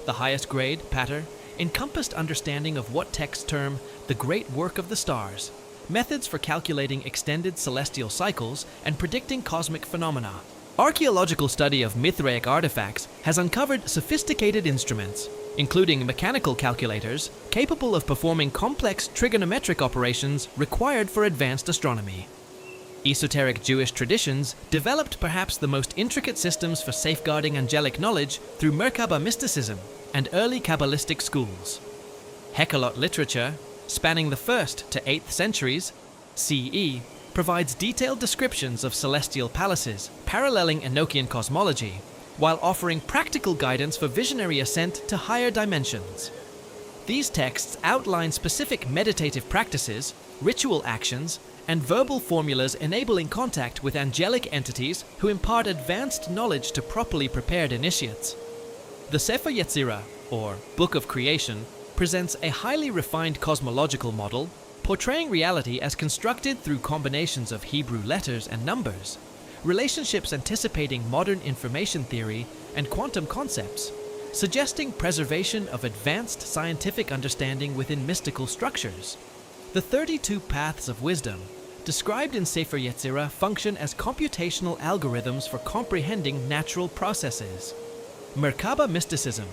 The highest grade, Pater, encompassed understanding of what texts term the great work of the stars, methods for calculating extended celestial cycles and predicting cosmic phenomena. Archaeological study of Mithraic artifacts has uncovered sophisticated instruments, including mechanical calculators capable of performing complex trigonometric operations required for advanced astronomy. Esoteric Jewish traditions developed perhaps the most intricate systems for safeguarding angelic knowledge through Merkaba mysticism and early Kabbalistic schools. Hekkalot literature, spanning the 1st to 8th centuries CE, provides detailed descriptions of celestial palaces paralleling Enochian cosmology, while offering practical guidance for visionary ascent to higher dimensions. These texts outline specific meditative practices, ritual actions, and verbal formulas enabling contact with angelic entities who impart advanced knowledge to properly prepared initiates. The Sefer Yetzirah, or Book of Creation, presents a highly refined cosmological model, portraying reality as constructed through combinations of Hebrew letters and numbers, relationships anticipating modern information theory and quantum concepts, suggesting preservation of advanced scientific understanding within mystical structures. The 32 paths of wisdom, described in Sefer Yetzirah, function as computational algorithms for comprehending natural processes. Merkaba mysticism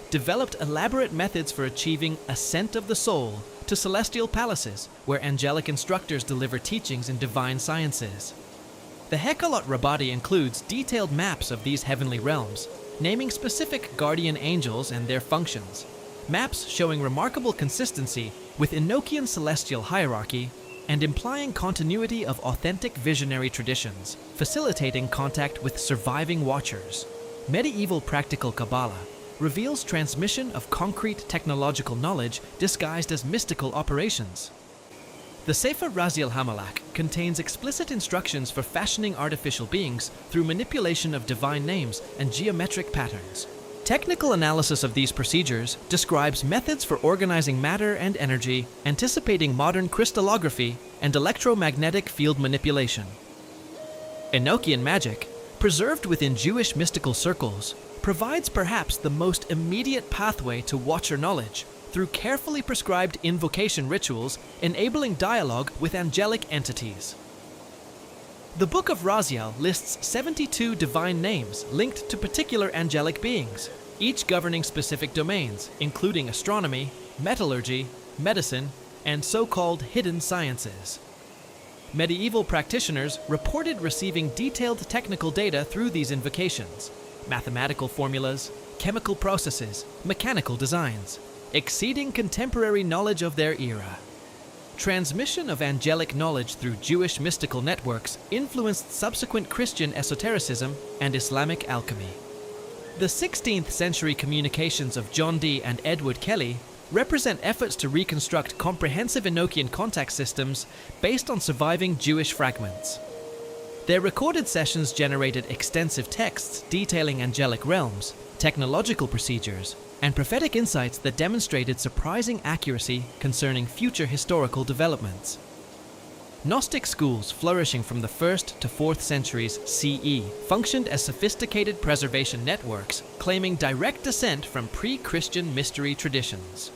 developed elaborate methods for achieving ascent of the soul to celestial palaces where angelic instructors deliver teachings in divine sciences. The Hekkalot Rabbati includes detailed maps of these heavenly realms, naming specific guardian angels and their functions, maps showing remarkable consistency with Enochian celestial hierarchy and implying continuity of authentic visionary traditions, facilitating contact with surviving watchers. Medieval practical Kabbalah reveals transmission of concrete technological knowledge disguised as mystical operations. The Sefer Raziel Hamalak contains explicit instructions for fashioning artificial beings through manipulation of divine names and geometric patterns. Technical analysis of these procedures describes methods for organizing matter and energy, anticipating modern crystallography and electromagnetic field manipulation. Enochian magic, preserved within Jewish mystical circles, provides perhaps the most immediate pathway to Watcher knowledge through carefully prescribed invocation rituals enabling dialogue with angelic entities. The Book of Raziel lists 72 divine names linked to particular angelic beings, each governing specific domains, including astronomy, metallurgy, medicine, and so-called hidden sciences. Medieval practitioners reported receiving detailed technical data through these invocations, mathematical formulas, chemical processes, mechanical designs, exceeding contemporary knowledge of their era. Transmission of angelic knowledge through Jewish mystical networks influenced subsequent Christian esotericism and Islamic alchemy. The 16th century communications of John Dee and Edward Kelly represent efforts to reconstruct comprehensive Enochian contact systems based on surviving Jewish fragments. Their recorded sessions generated extensive texts detailing angelic realms, technological procedures, and prophetic insights that demonstrated surprising accuracy concerning future historical developments. Gnostic schools flourishing from the 1st to 4th centuries CE functioned as sophisticated preservation networks claiming direct descent from pre-Christian mystery traditions.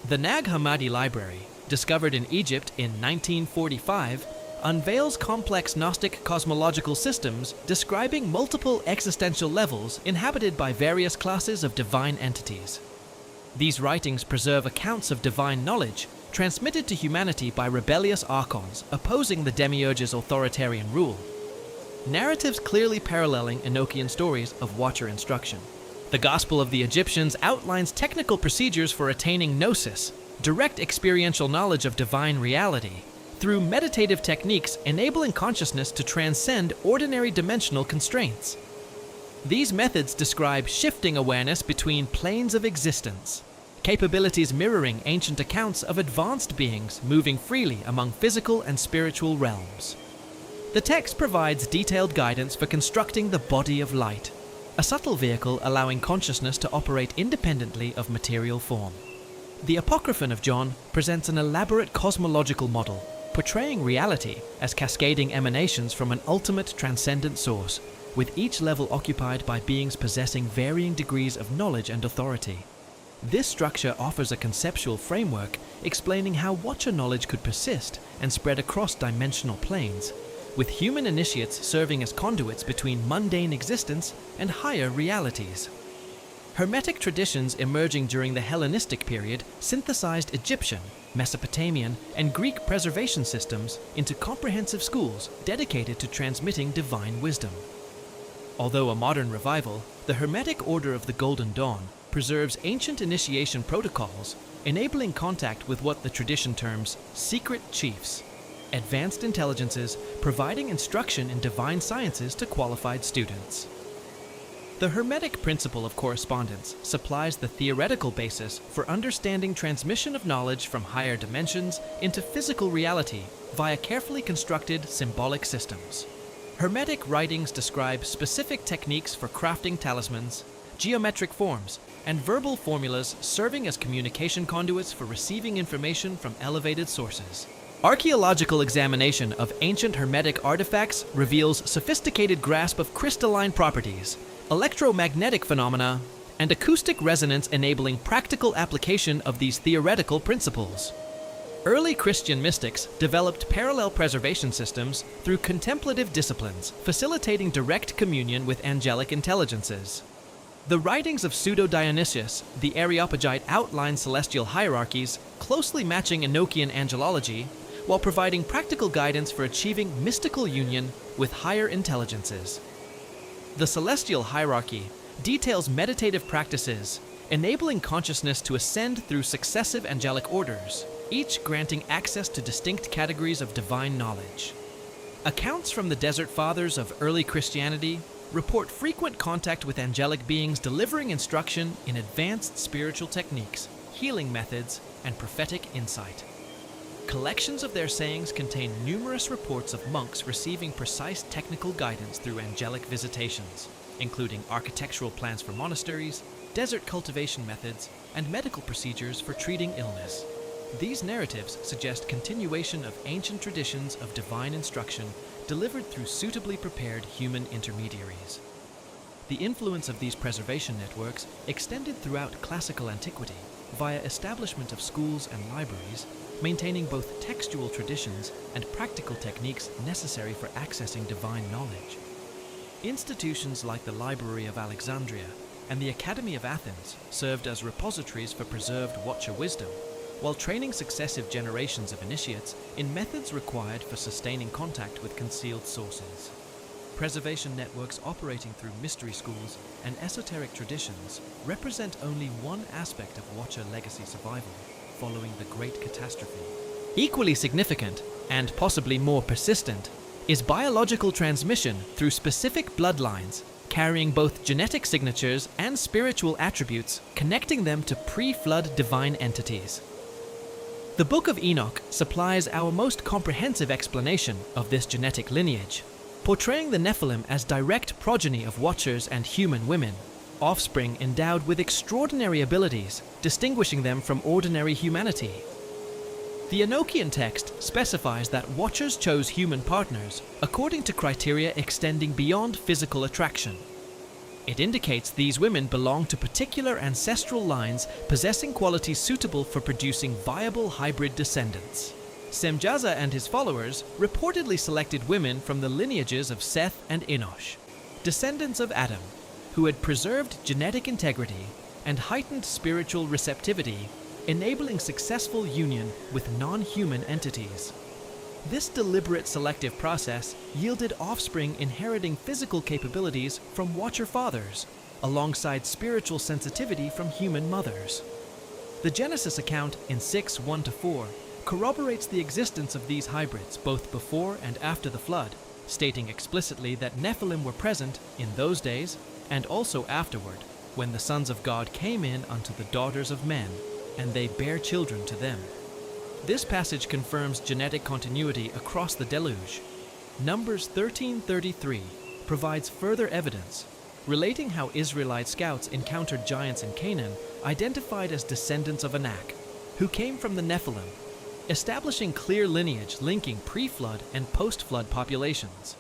The Nag Hammadi Library, discovered in Egypt in 1945, unveils complex Gnostic cosmological systems describing multiple existential levels inhabited by various classes of divine entities. These writings preserve accounts of divine knowledge transmitted to humanity by rebellious archons opposing the demiurge's authoritarian rule. Narratives clearly paralleling Enochian stories of Watcher instruction. The Gospel of the Egyptians outlines technical procedures for attaining gnosis, direct experiential knowledge of divine reality, through meditative techniques enabling consciousness to transcend ordinary dimensional constraints. These methods describe shifting awareness between planes of existence, capabilities mirroring ancient accounts of advanced beings moving freely among physical and spiritual realms. The text provides detailed guidance for constructing the body of light, a subtle vehicle allowing consciousness to operate independently of material form. The Apocryphon of John presents an elaborate cosmological model, portraying reality as cascading emanations from an ultimate transcendent source, with each level occupied by beings possessing varying degrees of knowledge and authority. This structure offers a conceptual framework explaining how Watcher knowledge could persist and spread across dimensional planes, with human initiates serving as conduits between mundane existence and higher realities. Hermetic traditions emerging during the Hellenistic period synthesized Egyptian, Mesopotamian, and Greek preservation systems into comprehensive schools dedicated to transmitting divine wisdom. Although a modern revival, the Hermetic Order of the Golden Dawn preserves ancient initiation protocols, enabling contact with what the tradition terms secret chiefs, advanced intelligences providing instruction in divine sciences to qualified students. The Hermetic principle of correspondence supplies the theoretical basis for understanding transmission of knowledge from higher dimensions into physical reality via carefully constructed symbolic systems. Hermetic writings describe specific techniques for crafting talismans, geometric forms, and verbal formulas serving as communication conduits for receiving information from elevated sources. Archaeological examination of ancient Hermetic artifacts reveals sophisticated grasp of crystalline properties, electromagnetic phenomena, and acoustic resonance enabling practical application of these theoretical principles. Early Christian mystics developed parallel preservation systems through contemplative disciplines, facilitating direct communion with angelic intelligences. The writings of Pseudo-Dionysius, the Areopagite, outline celestial hierarchies, closely matching Enochian angelology, while providing practical guidance for achieving mystical union with higher intelligences. The celestial hierarchy details meditative practices, enabling consciousness to ascend through successive angelic orders, each granting access to distinct categories of divine knowledge. Accounts from the Desert Fathers of early Christianity report frequent contact with angelic beings delivering instruction in advanced spiritual techniques, healing methods, and prophetic insight. Collections of their sayings contain numerous reports of monks receiving precise technical guidance through angelic visitations, including architectural plans for monasteries, desert cultivation methods, and medical procedures for treating illness. These narratives suggest continuation of ancient traditions of divine instruction delivered through suitably prepared human intermediaries. The influence of these preservation networks extended throughout classical antiquity via establishment of schools and libraries, maintaining both textual traditions and practical techniques necessary for accessing divine knowledge. Institutions like the Library of Alexandria and the Academy of Athens served as repositories for preserved Watcher wisdom, while training successive generations of initiates in methods required for sustaining contact with concealed sources. Preservation networks operating through mystery schools and esoteric traditions represent only one aspect of Watcher legacy survival following the Great Catastrophe. Equally significant, and possibly more persistent, is biological transmission through specific bloodlines, carrying both genetic signatures and spiritual attributes, connecting them to pre-flood divine entities. The Book of Enoch supplies our most comprehensive explanation of this genetic lineage, portraying the Nephilim as direct progeny of Watchers and human women, offspring endowed with extraordinary abilities, distinguishing them from ordinary humanity. The Enochian text specifies that Watchers chose human partners according to criteria extending beyond physical attraction. It indicates these women belong to particular ancestral lines possessing qualities suitable for producing viable hybrid descendants. Semjaza and his followers reportedly selected women from the lineages of Seth and Enosh, descendants of Adam, who had preserved genetic integrity and heightened spiritual receptivity, enabling successful union with non-human entities. This deliberate selective process yielded offspring inheriting physical capabilities from Watcher fathers, alongside spiritual sensitivity from human mothers. The Genesis account in 6:1-4 corroborates the existence of these hybrids both before and after the flood, stating explicitly that Nephilim were present in those days and also afterward, when the sons of God came in unto the daughters of men, and they bare children to them. This passage confirms genetic continuity across the deluge. Numbers 13:33 provides further evidence, relating how Israelite scouts encountered giants in Canaan identified as descendants of Anak, who came from the Nephilim, establishing clear lineage linking pre-flood and post-flood populations.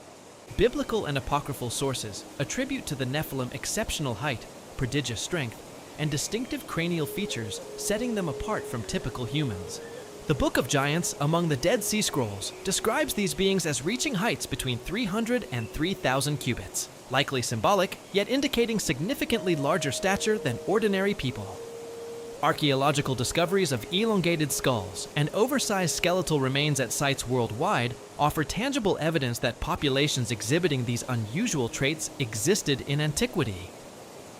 Biblical and apocryphal sources attribute to the Nephilim exceptional height, prodigious strength, and distinctive cranial features, setting them apart from typical humans. The Book of Giants among the Dead Sea Scrolls describes these beings as reaching heights between 300 and 3,000 cubits, likely symbolic, yet indicating significantly larger stature than ordinary people. Archaeological discoveries of elongated skulls and oversized skeletal remains at sites worldwide offer tangible evidence that populations exhibiting these unusual traits existed in antiquity.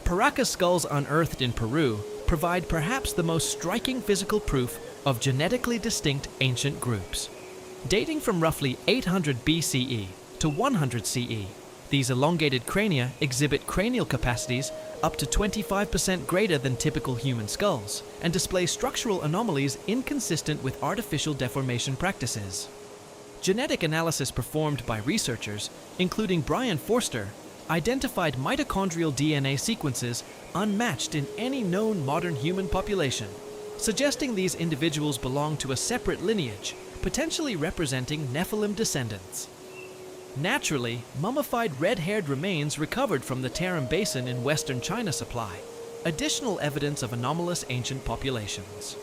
Paracas skulls unearthed in Peru provide perhaps the most striking physical proof of genetically distinct ancient groups. Dating from roughly 800 BCE to 100 CE, these elongated crania exhibit cranial capacities up to 25% greater than typical human skulls and display structural anomalies inconsistent with artificial deformation practices. Genetic analysis performed by researchers, including Brian Forster, identified mitochondrial DNA sequences unmatched in any known modern human population, suggesting these individuals belong to a separate lineage, potentially representing Nephilim descendants. Naturally, mummified red-haired remains recovered from the Tarim Basin in western China supply additional evidence of anomalous ancient populations.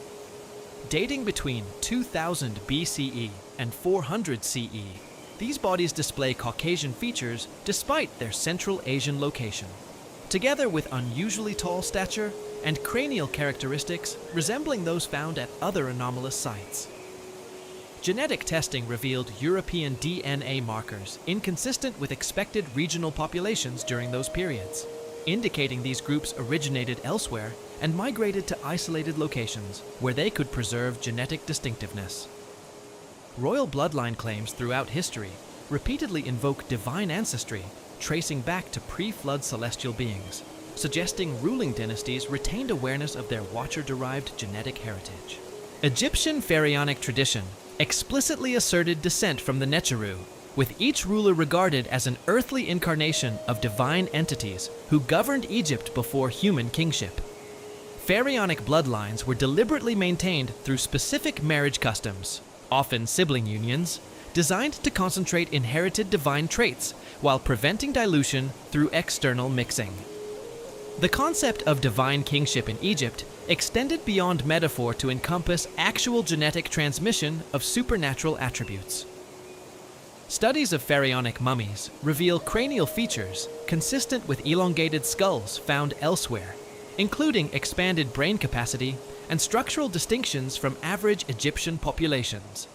Dating between 2000 BCE and 400 CE, these bodies display Caucasian features despite their Central Asian location, together with unusually tall stature and cranial characteristics resembling those found at other anomalous sites. Genetic testing revealed European DNA markers inconsistent with expected regional populations during those periods, indicating these groups originated elsewhere and migrated to isolated locations where they could preserve genetic distinctiveness. Royal bloodline claims throughout history repeatedly invoke divine ancestry, tracing back to pre-flood celestial beings, suggesting ruling dynasties retained awareness of their Watcher-derived genetic heritage. Egyptian pharaonic tradition explicitly asserted descent from the Necheru, with each ruler regarded as an earthly incarnation of divine entities who governed Egypt before human kingship. Pharaonic bloodlines were deliberately maintained through specific marriage customs, often sibling unions, designed to concentrate inherited divine traits while preventing dilution through external mixing. The concept of divine kingship in Egypt extended beyond metaphor to encompass actual genetic transmission of supernatural attributes. Studies of pharaonic mummies reveal cranial features consistent with elongated skulls found elsewhere, including expanded brain capacity and structural distinctions from average Egyptian populations.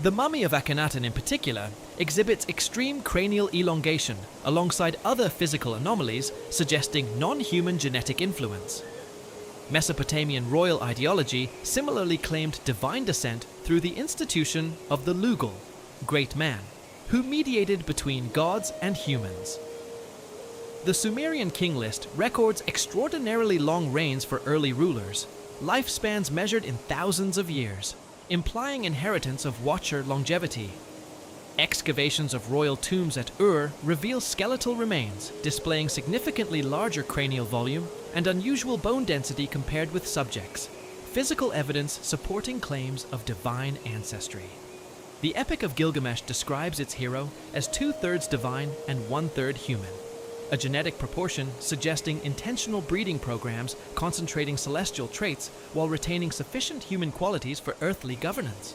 The mummy of Akhenaten in particular exhibits extreme cranial elongation alongside other physical anomalies suggesting non-human genetic influence. Mesopotamian royal ideology similarly claimed divine descent through the institution of the Lugal, great man, who mediated between gods and humans. The Sumerian king list records extraordinarily long reigns for early rulers, lifespans measured in thousands of years, implying inheritance of Watcher longevity. Excavations of royal tombs at Ur reveal skeletal remains displaying significantly larger cranial volume and unusual bone density compared with subjects, physical evidence supporting claims of divine ancestry. The Epic of Gilgamesh describes its hero as 2/3 divine and 1/3 human, a genetic proportion suggesting intentional breeding programs concentrating celestial traits while retaining sufficient human qualities for earthly governance.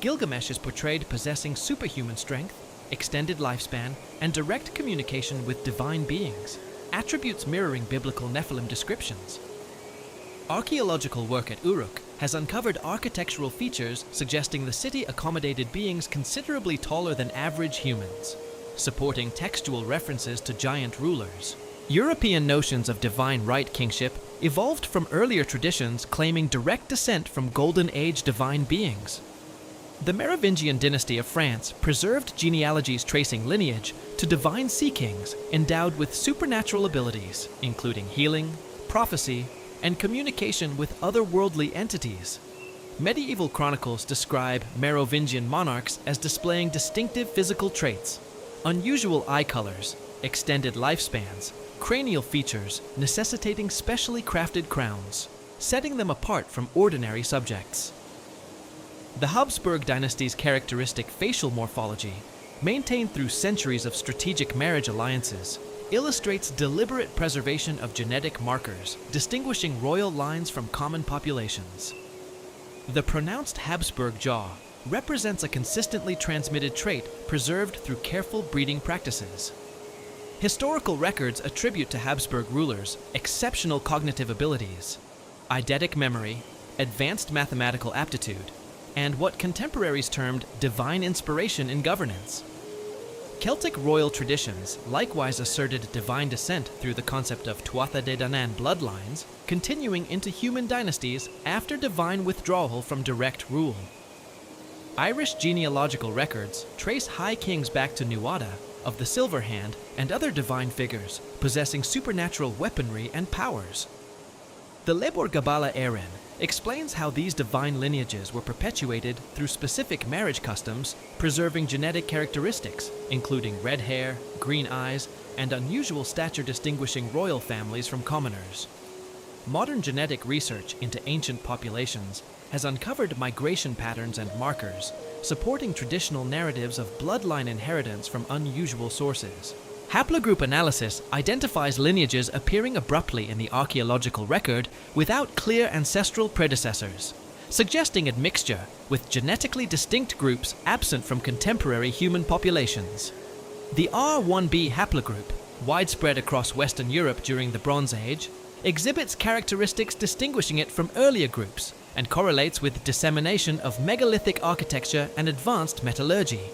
Gilgamesh is portrayed possessing superhuman strength, extended lifespan, and direct communication with divine beings, attributes mirroring biblical Nephilim descriptions. Archaeological work at Uruk has uncovered architectural features suggesting the city accommodated beings considerably taller than average humans, supporting textual references to giant rulers. European notions of divine right kingship evolved from earlier traditions claiming direct descent from Golden Age divine beings. The Merovingian dynasty of France preserved genealogies tracing lineage to divine sea kings endowed with supernatural abilities, including healing, prophecy, and communication with otherworldly entities. Medieval chronicles describe Merovingian monarchs as displaying distinctive physical traits, unusual eye colors, extended lifespans, cranial features necessitating specially crafted crowns, setting them apart from ordinary subjects. The Habsburg dynasty's characteristic facial morphology, maintained through centuries of strategic marriage alliances, illustrates deliberate preservation of genetic markers, distinguishing royal lines from common populations. The pronounced Habsburg jaw represents a consistently transmitted trait preserved through careful breeding practices. Historical records attribute to Habsburg rulers exceptional cognitive abilities, eidetic memory, advanced mathematical aptitude, and what contemporaries termed divine inspiration in governance. Celtic royal traditions likewise asserted divine descent through the concept of Tuatha De Danann bloodlines, continuing into human dynasties after divine withdrawal from direct rule. Irish genealogical records trace high kings back to Nuada of the Silver Hand and other divine figures possessing supernatural weaponry and powers. The Lebor Gabala Eren explains how these divine lineages were perpetuated through specific marriage customs, preserving genetic characteristics, including red hair, green eyes, and unusual stature distinguishing royal families from commoners. Modern genetic research into ancient populations has uncovered migration patterns and markers, supporting traditional narratives of bloodline inheritance from unusual sources. Haplogroup analysis identifies lineages appearing abruptly in the archaeological record without clear ancestral predecessors, suggesting admixture with genetically distinct groups absent from contemporary human populations. The R1b haplogroup, widespread across Western Europe during the Bronze Age, exhibits characteristics distinguishing it from earlier groups and correlates with dissemination of megalithic architecture and advanced metallurgy.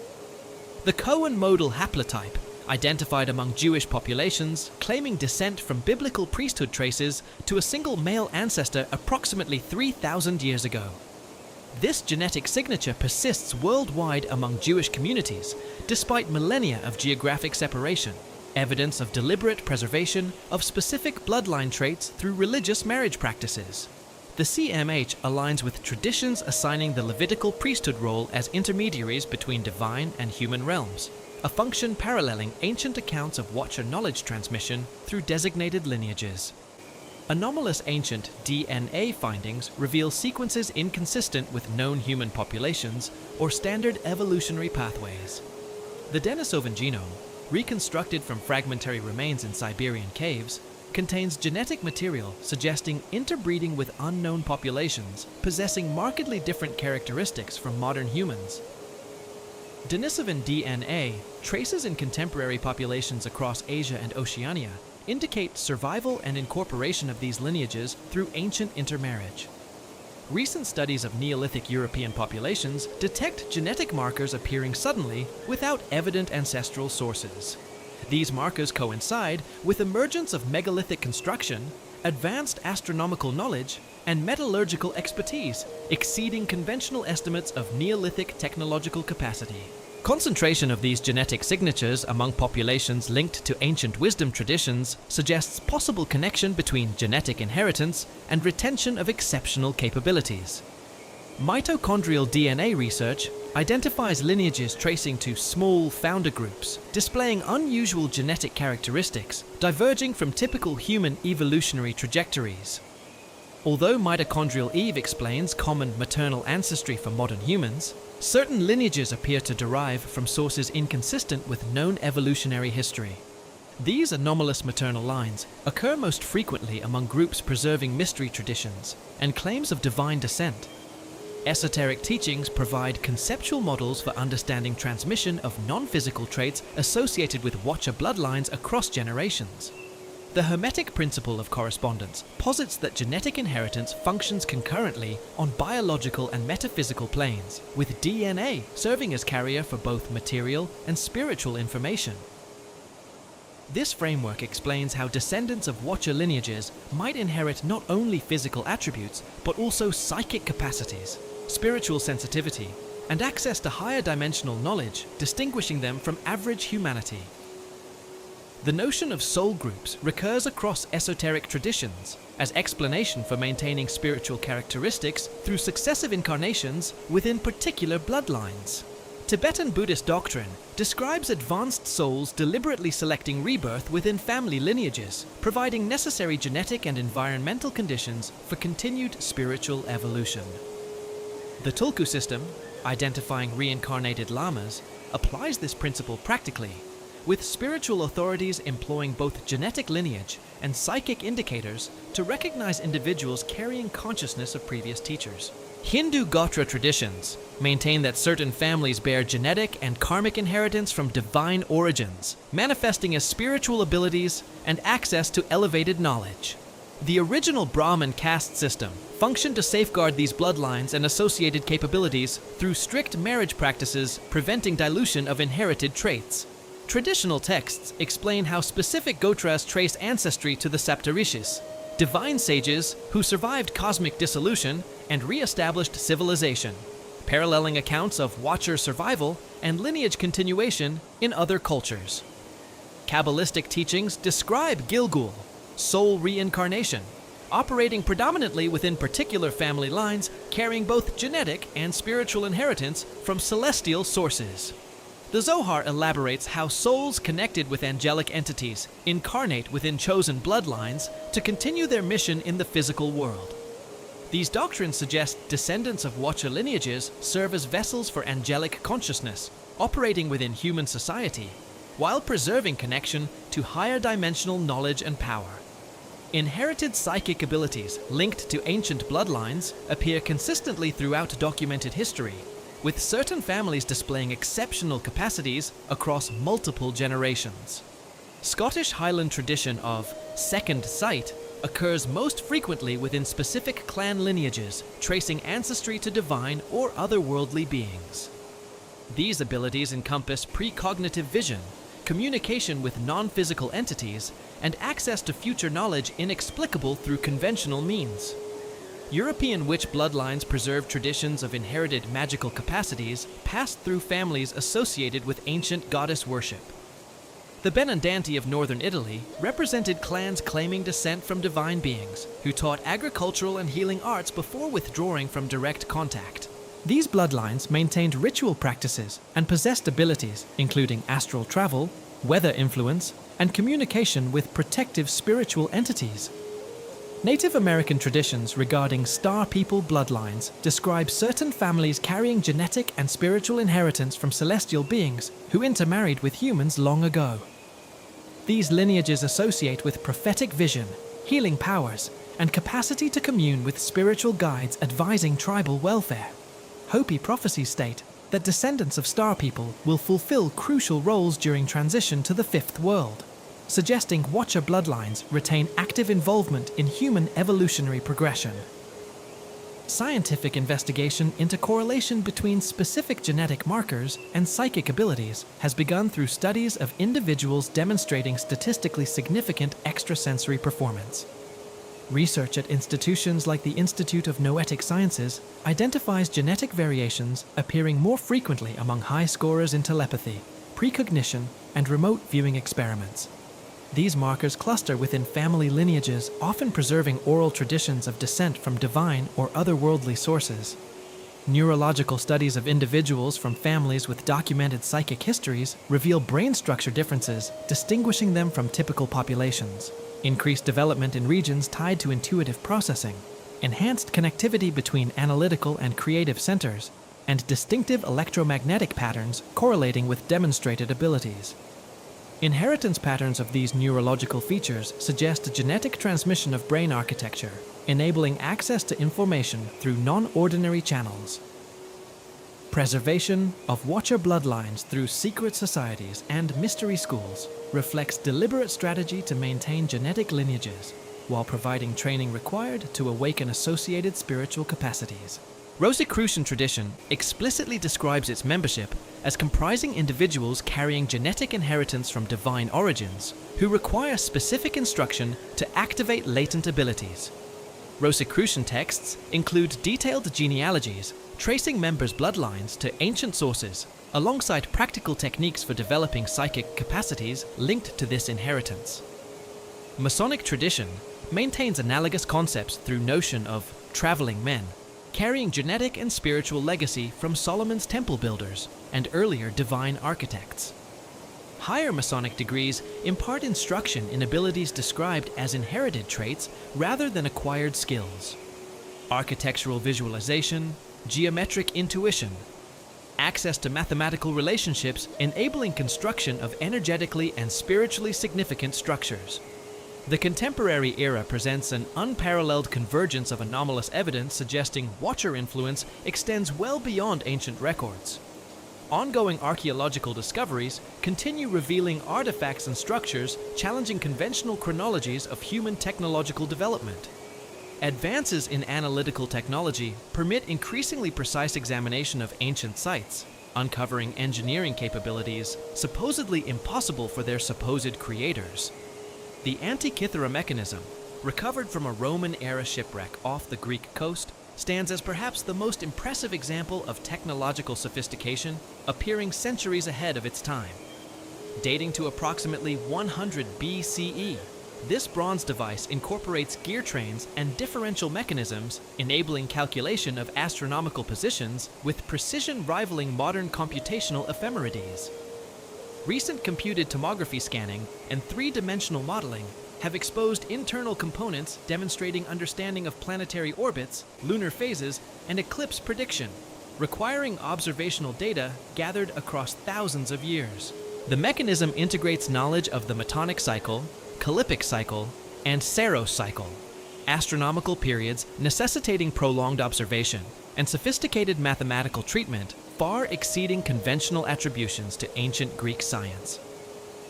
The Cohen modal haplotype, identified among Jewish populations, claiming descent from biblical priesthood traces to a single male ancestor approximately 3,000 years ago. This genetic signature persists worldwide among Jewish communities, despite millennia of geographic separation, evidence of deliberate preservation of specific bloodline traits through religious marriage practices. The CMH aligns with traditions assigning the Levitical priesthood role as intermediaries between divine and human realms, a function paralleling ancient accounts of Watcher knowledge transmission through designated lineages. Anomalous ancient DNA findings reveal sequences inconsistent with known human populations or standard evolutionary pathways. The Denisovan genome, reconstructed from fragmentary remains in Siberian caves, contains genetic material suggesting interbreeding with unknown populations possessing markedly different characteristics from modern humans. Denisovan DNA traces in contemporary populations across Asia and Oceania indicate survival and incorporation of these lineages through ancient intermarriage. Recent studies of Neolithic European populations detect genetic markers appearing suddenly without evident ancestral sources. These markers coincide with emergence of megalithic construction, advanced astronomical knowledge, and metallurgical expertise, exceeding conventional estimates of Neolithic technological capacity. Concentration of these genetic signatures among populations linked to ancient wisdom traditions suggests possible connection between genetic inheritance and retention of exceptional capabilities. Mitochondrial DNA research identifies lineages tracing to small founder groups, displaying unusual genetic characteristics diverging from typical human evolutionary trajectories. Although mitochondrial Eve explains common maternal ancestry for modern humans, certain lineages appear to derive from sources inconsistent with known evolutionary history. These anomalous maternal lines occur most frequently among groups preserving mystery traditions and claims of divine descent. Esoteric teachings provide conceptual models for understanding transmission of non-physical traits associated with Watcher bloodlines across generations. The Hermetic principle of correspondence posits that genetic inheritance functions concurrently on biological and metaphysical planes, with DNA serving as carrier for both material and spiritual information. This framework explains how descendants of Watcher lineages might inherit not only physical attributes, but also psychic capacities, spiritual sensitivity, and access to higher dimensional knowledge, distinguishing them from average humanity. The notion of soul groups recurs across esoteric traditions as explanation for maintaining spiritual characteristics through successive incarnations within particular bloodlines. Tibetan Buddhist doctrine describes advanced souls deliberately selecting rebirth within family lineages, providing necessary genetic and environmental conditions for continued spiritual evolution. The Tulku system, identifying reincarnated lamas, applies this principle practically, with spiritual authorities employing both genetic lineage and psychic indicators to recognize individuals carrying consciousness of previous teachers. Hindu Gotra traditions maintain that certain families bear genetic and karmic inheritance from divine origins, manifesting as spiritual abilities and access to elevated knowledge. The original Brahmin caste system functioned to safeguard these bloodlines and associated capabilities through strict marriage practices, preventing dilution of inherited traits. Traditional texts explain how specific Gotras trace ancestry to the Saptarishis, divine sages who survived cosmic dissolution and re-established civilization, paralleling accounts of Watcher survival and lineage continuation in other cultures. Kabbalistic teachings describe Gilgul, soul reincarnation, operating predominantly within particular family lines, carrying both genetic and spiritual inheritance from celestial sources. The Zohar elaborates how souls connected with angelic entities incarnate within chosen bloodlines to continue their mission in the physical world. These doctrines suggest descendants of Watcher lineages serve as vessels for angelic consciousness, operating within human society, while preserving connection to higher dimensional knowledge and power. Inherited psychic abilities linked to ancient bloodlines appear consistently throughout documented history, with certain families displaying exceptional capacities across multiple generations. Scottish Highland tradition of second sight occurs most frequently within specific clan lineages, tracing ancestry to divine or otherworldly beings. These abilities encompass precognitive vision, communication with non-physical entities, and access to future knowledge inexplicable through conventional means. European witch bloodlines preserve traditions of inherited magical capacities passed through families associated with ancient goddess worship. The Benandanti of northern Italy represented clans claiming descent from divine beings who taught agricultural and healing arts before withdrawing from direct contact. These bloodlines maintained ritual practices and possessed abilities including astral travel, weather influence, and communication with protective spiritual entities. Native American traditions regarding Star People bloodlines describe certain families carrying genetic and spiritual inheritance from celestial beings who intermarried with humans long ago. These lineages associate with prophetic vision, healing powers, and capacity to commune with spiritual guides advising tribal welfare. Hopi prophecies state that descendants of Star People will fulfill crucial roles during transition to the Fifth World, suggesting Watcher bloodlines retain active involvement in human evolutionary progression. Scientific investigation into correlation between specific genetic markers and psychic abilities has begun through studies of individuals demonstrating statistically significant extrasensory performance. Research at institutions like the Institute of Noetic Sciences identifies genetic variations appearing more frequently among high scorers in telepathy, precognition, and remote viewing experiments. These markers cluster within family lineages, often preserving oral traditions of descent from divine or otherworldly sources. Neurological studies of individuals from families with documented psychic histories reveal brain structure differences, distinguishing them from typical populations. Increased development in regions tied to intuitive processing, enhanced connectivity between analytical and creative centers, and distinctive electromagnetic patterns correlating with demonstrated abilities. Inheritance patterns of these neurological features suggest a genetic transmission of brain architecture, enabling access to information through non-ordinary channels. Preservation of Watcher bloodlines through secret societies and mystery schools reflects deliberate strategy to maintain genetic lineages, while providing training required to awaken associated spiritual capacities. Rosicrucian tradition explicitly describes its membership as comprising individuals carrying genetic inheritance from divine origins who require specific instruction to activate latent abilities. Rosicrucian texts include detailed genealogies, tracing members' bloodlines to ancient sources, alongside practical techniques for developing psychic capacities linked to this inheritance. Masonic tradition maintains analogous concepts through notion of traveling men, carrying genetic and spiritual legacy from Solomon's temple builders and earlier divine architects. Higher Masonic degrees impart instruction in abilities described as inherited traits rather than acquired skills. Architectural visualization, geometric intuition, access to mathematical relationships enabling construction of energetically and spiritually significant structures. The contemporary era presents an unparalleled convergence of anomalous evidence suggesting Watcher influence extends well beyond ancient records. Ongoing archaeological discoveries continue revealing artifacts and structures challenging conventional chronologies of human technological development. Advances in analytical technology permit increasingly precise examination of ancient sites, uncovering engineering capabilities supposedly impossible for their supposed creators. The Antikythera mechanism, recovered from a Roman-era shipwreck off the Greek coast, stands as perhaps the most impressive example of technological sophistication, appearing centuries ahead of its time. Dating to approximately 100 BCE, this bronze device incorporates gear trains and differential mechanisms, enabling calculation of astronomical positions with precision rivaling modern computational ephemerides. Recent computed tomography scanning and three-dimensional modeling have exposed internal components demonstrating understanding of planetary orbits, lunar phases, and eclipse prediction, requiring observational data gathered across thousands of years. The mechanism integrates knowledge of the Metonic cycle, Callippic cycle, and Saros cycle, astronomical periods necessitating prolonged observation and sophisticated mathematical treatment far exceeding conventional attributions to ancient Greek science.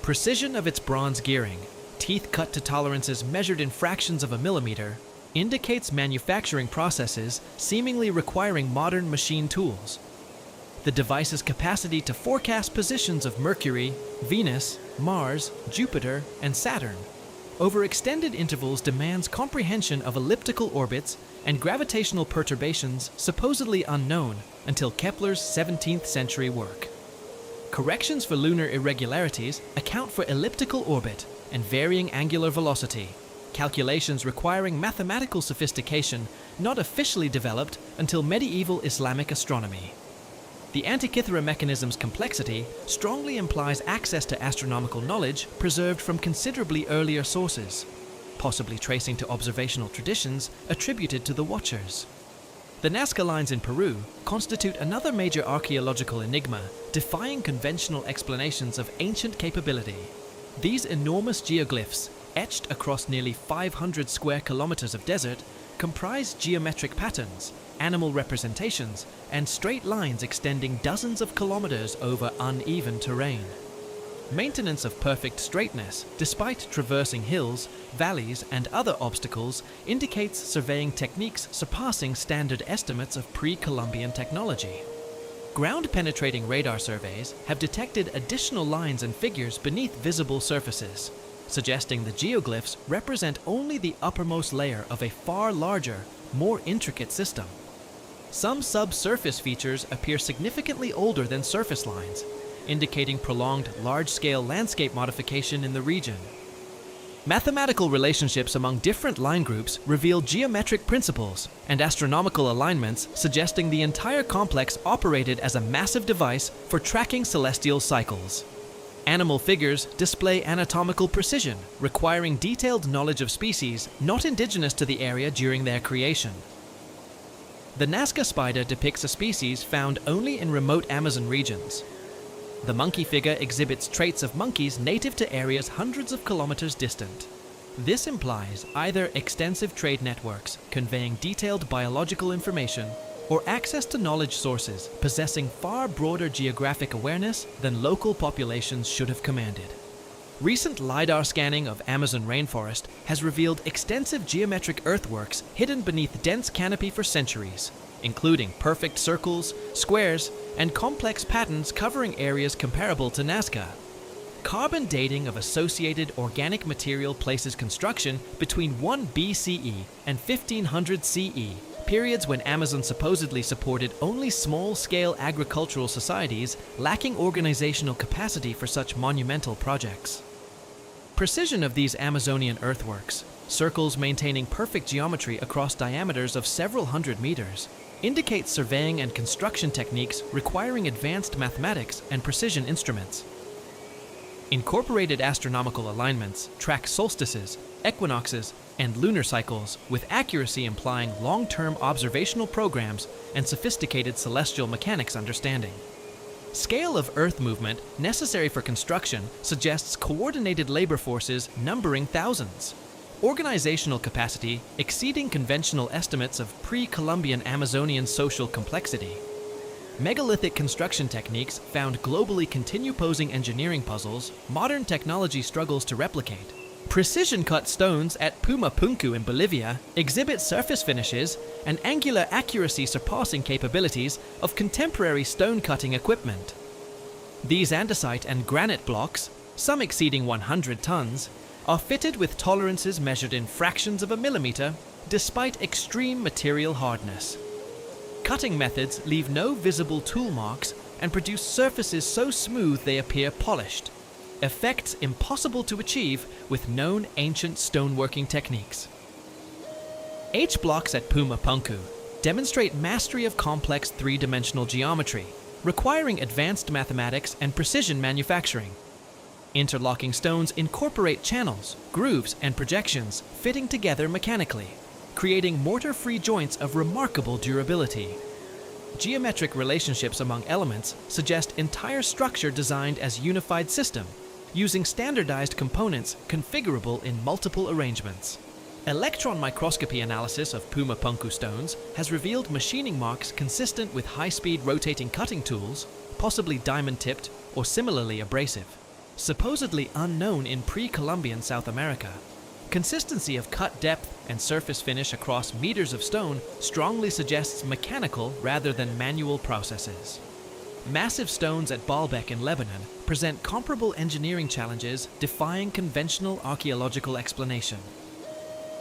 Precision of its bronze gearing, teeth cut to tolerances measured in fractions of a millimeter, indicates manufacturing processes seemingly requiring modern machine tools. The device's capacity to forecast positions of Mercury, Venus, Mars, Jupiter, and Saturn over extended intervals demands comprehension of elliptical orbits and gravitational perturbations supposedly unknown until Kepler's 17th century work. Corrections for lunar irregularities account for elliptical orbit and varying angular velocity, calculations requiring mathematical sophistication not officially developed until medieval Islamic astronomy. The Antikythera mechanism's complexity strongly implies access to astronomical knowledge preserved from considerably earlier sources, possibly tracing to observational traditions attributed to the Watchers. The Nazca lines in Peru constitute another major archaeological enigma, defying conventional explanations of ancient capability. These enormous geoglyphs, etched across nearly 500 square kilometers of desert, comprise geometric patterns, animal representations, and straight lines extending dozens of kilometers over uneven terrain. Maintenance of perfect straightness, despite traversing hills, valleys, and other obstacles, indicates surveying techniques surpassing standard estimates of pre-Columbian technology. Ground-penetrating radar surveys have detected additional lines and figures beneath visible surfaces, suggesting the geoglyphs represent only the uppermost layer of a far larger, more intricate system. Some subsurface features appear significantly older than surface lines, indicating prolonged large-scale landscape modification in the region. Mathematical relationships among different line groups reveal geometric principles and astronomical alignments suggesting the entire complex operated as a massive device for tracking celestial cycles. Animal figures display anatomical precision, requiring detailed knowledge of species not indigenous to the area during their creation. The Nazca spider depicts a species found only in remote Amazon regions. The monkey figure exhibits traits of monkeys native to areas hundreds of kilometers distant. This implies either extensive trade networks conveying detailed biological information or access to knowledge sources possessing far broader geographic awareness than local populations should have commanded. Recent LiDAR scanning of Amazon rainforest has revealed extensive geometric earthworks hidden beneath dense canopy for centuries, including perfect circles, squares, and complex patterns covering areas comparable to Nazca. Carbon dating of associated organic material places construction between 1 BCE and 1500 CE, periods when Amazon supposedly supported only small-scale agricultural societies lacking organizational capacity for such monumental projects. Precision of these Amazonian earthworks, circles maintaining perfect geometry across diameters of several hundred meters, indicates surveying and construction techniques requiring advanced mathematics and precision instruments. Incorporated astronomical alignments track solstices, equinoxes, and lunar cycles with accuracy implying long-term observational programs and sophisticated celestial mechanics understanding. Scale of Earth movement necessary for construction suggests coordinated labor forces numbering thousands. Organizational capacity exceeding conventional estimates of pre-Columbian Amazonian social complexity. Megalithic construction techniques found globally continue posing engineering puzzles modern technology struggles to replicate. Precision-cut stones at Pumapunku in Bolivia exhibit surface finishes and angular accuracy surpassing capabilities of contemporary stone-cutting equipment. These andesite and granite blocks, some exceeding 100 tons, are fitted with tolerances measured in fractions of a millimeter despite extreme material hardness. Cutting methods leave no visible tool marks and produce surfaces so smooth they appear polished, effects impossible to achieve with known ancient stoneworking techniques. H-blocks at Pumapunku demonstrate mastery of complex three-dimensional geometry, requiring advanced mathematics and precision manufacturing. Interlocking stones incorporate channels, grooves, and projections fitting together mechanically, creating mortar-free joints of remarkable durability. Geometric relationships among elements suggest entire structure designed as unified system, using standardized components configurable in multiple arrangements. Electron microscopy analysis of Pumapunku stones has revealed machining marks consistent with high-speed rotating cutting tools, possibly diamond-tipped or similarly abrasive, supposedly unknown in pre-Columbian South America. Consistency of cut depth and surface finish across meters of stone strongly suggests mechanical rather than manual processes. Massive stones at Baalbek in Lebanon present comparable engineering challenges defying conventional archaeological explanation.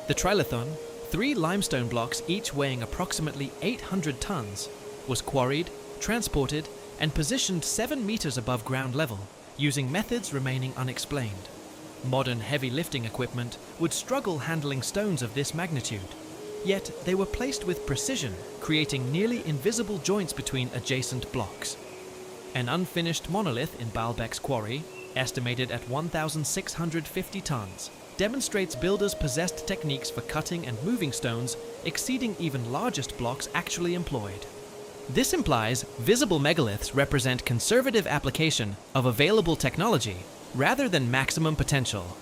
The Trilithon, 3 limestone blocks each weighing approximately 800 tons, was quarried, transported, and positioned 7 meters above ground level, using methods remaining unexplained. Modern heavy lifting equipment would struggle handling stones of this magnitude, yet they were placed with precision, creating nearly invisible joints between adjacent blocks. An unfinished monolith in Baalbek's quarry, estimated at 1,650 tons, demonstrates builders possessed techniques for cutting and moving stones exceeding even largest blocks actually employed. This implies visible megaliths represent conservative application of available technology rather than maximum potential.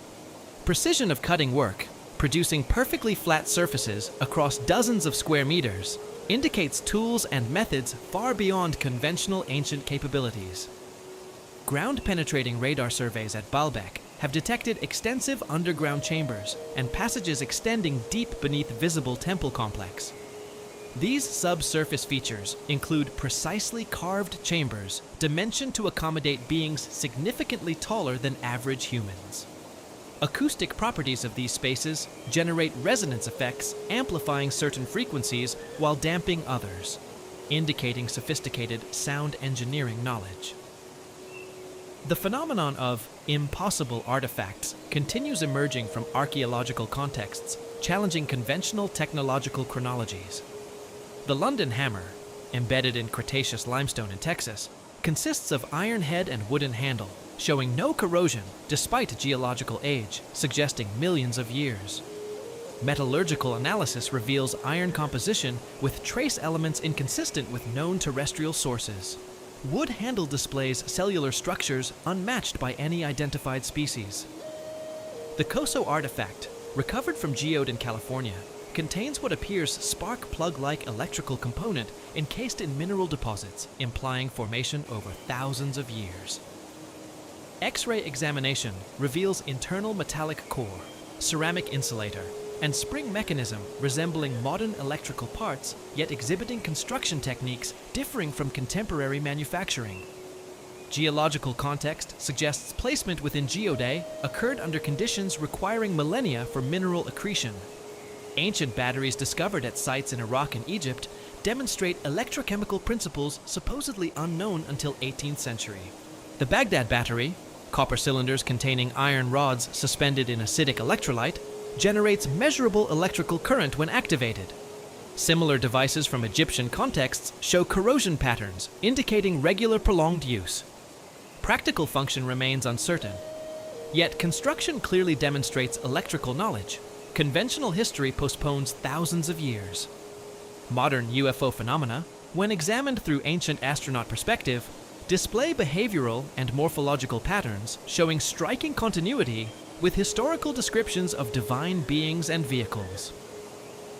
Precision of cutting work, producing perfectly flat surfaces across dozens of square meters, indicates tools and methods far beyond conventional ancient capabilities. Ground-penetrating radar surveys at Baalbek have detected extensive underground chambers and passages extending deep beneath visible temple complex. These subsurface features include precisely carved chambers dimensioned to accommodate beings significantly taller than average humans. Acoustic properties of these spaces generate resonance effects amplifying certain frequencies while damping others, indicating sophisticated sound engineering knowledge. The phenomenon of impossible artifacts continues emerging from archaeological contexts, challenging conventional technological chronologies. The London hammer, embedded in Cretaceous limestone in Texas, consists of iron head and wooden handle, showing no corrosion despite geological age, suggesting millions of years. Metallurgical analysis reveals iron composition with trace elements inconsistent with known terrestrial sources. Wood handle displays cellular structures unmatched by any identified species. The Coso artifact, recovered from geode in California, contains what appears spark plug-like electrical component encased in mineral deposits, implying formation over thousands of years. X-ray examination reveals internal metallic core, ceramic insulator, and spring mechanism resembling modern electrical parts, yet exhibiting construction techniques differing from contemporary manufacturing. geological context suggests placement within geoday occurred under conditions requiring millennia for mineral accretion. Ancient batteries discovered at sites in Iraq and Egypt demonstrate electrochemical principles supposedly unknown until 18th century. The Baghdad battery, copper cylinders containing iron rods suspended in acidic electrolyte, generates measurable electrical current when activated. Similar devices from Egyptian contexts show corrosion patterns, indicating regular prolonged use. Practical function remains uncertain. Yet construction clearly demonstrates electrical knowledge. Conventional history postpones thousands of years. Modern UFO phenomena, when examined through ancient astronaut perspective, display behavioral and morphological patterns showing striking continuity with historical descriptions of divine beings and vehicles.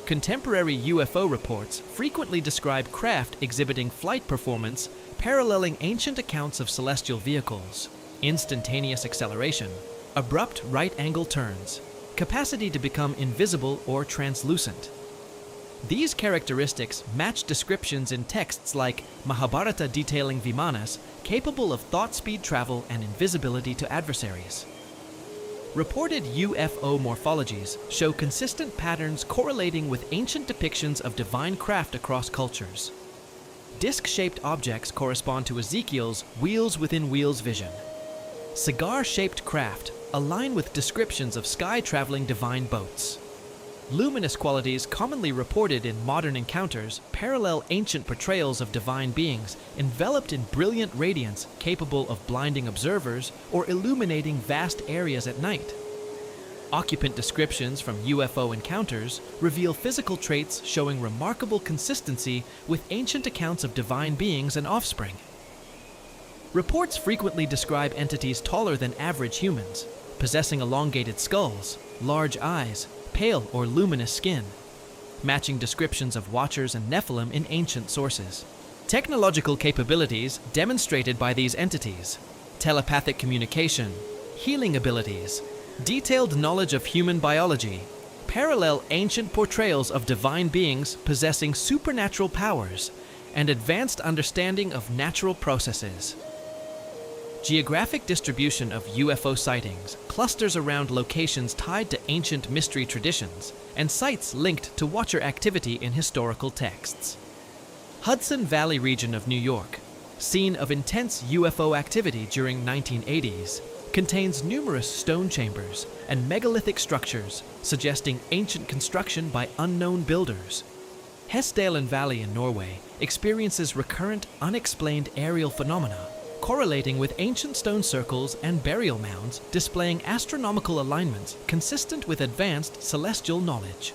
Contemporary UFO reports frequently describe craft exhibiting flight performance paralleling ancient accounts of celestial vehicles: instantaneous acceleration, abrupt right-angle turns, capacity to become invisible or translucent. These characteristics match descriptions in texts like Mahabharata detailing Vimanas capable of thought-speed travel and invisibility to adversaries. Reported UFO morphologies show consistent patterns correlating with ancient depictions of divine craft across cultures. Disc-shaped objects correspond to Ezekiel's wheels within wheels vision. Cigar-shaped craft align with descriptions of sky-traveling divine boats. Luminous qualities commonly reported in modern encounters parallel ancient portrayals of divine beings enveloped in brilliant radiance capable of blinding observers or illuminating vast areas at night. Occupant descriptions from UFO encounters reveal physical traits showing remarkable consistency with ancient accounts of divine beings and offspring. Reports frequently describe entities taller than average humans, possessing elongated skulls, large eyes, pale or luminous skin, matching descriptions of Watchers and Nephilim in ancient sources. Technological capabilities demonstrated by these entities: telepathic communication, healing abilities, detailed knowledge of human biology, parallel ancient portrayals of divine beings possessing supernatural powers, and advanced understanding of natural processes. Geographic distribution of UFO sightings clusters around locations tied to ancient mystery traditions and sites linked to Watcher activity in historical texts. Hudson Valley region of New York, scene of intense UFO activity during 1980s, contains numerous stone chambers and megalithic structures suggesting ancient construction by unknown builders. Hessdalen Valley in Norway experiences recurrent, unexplained aerial phenomena correlating with ancient stone circles and burial mounds displaying astronomical alignments consistent with advanced celestial knowledge.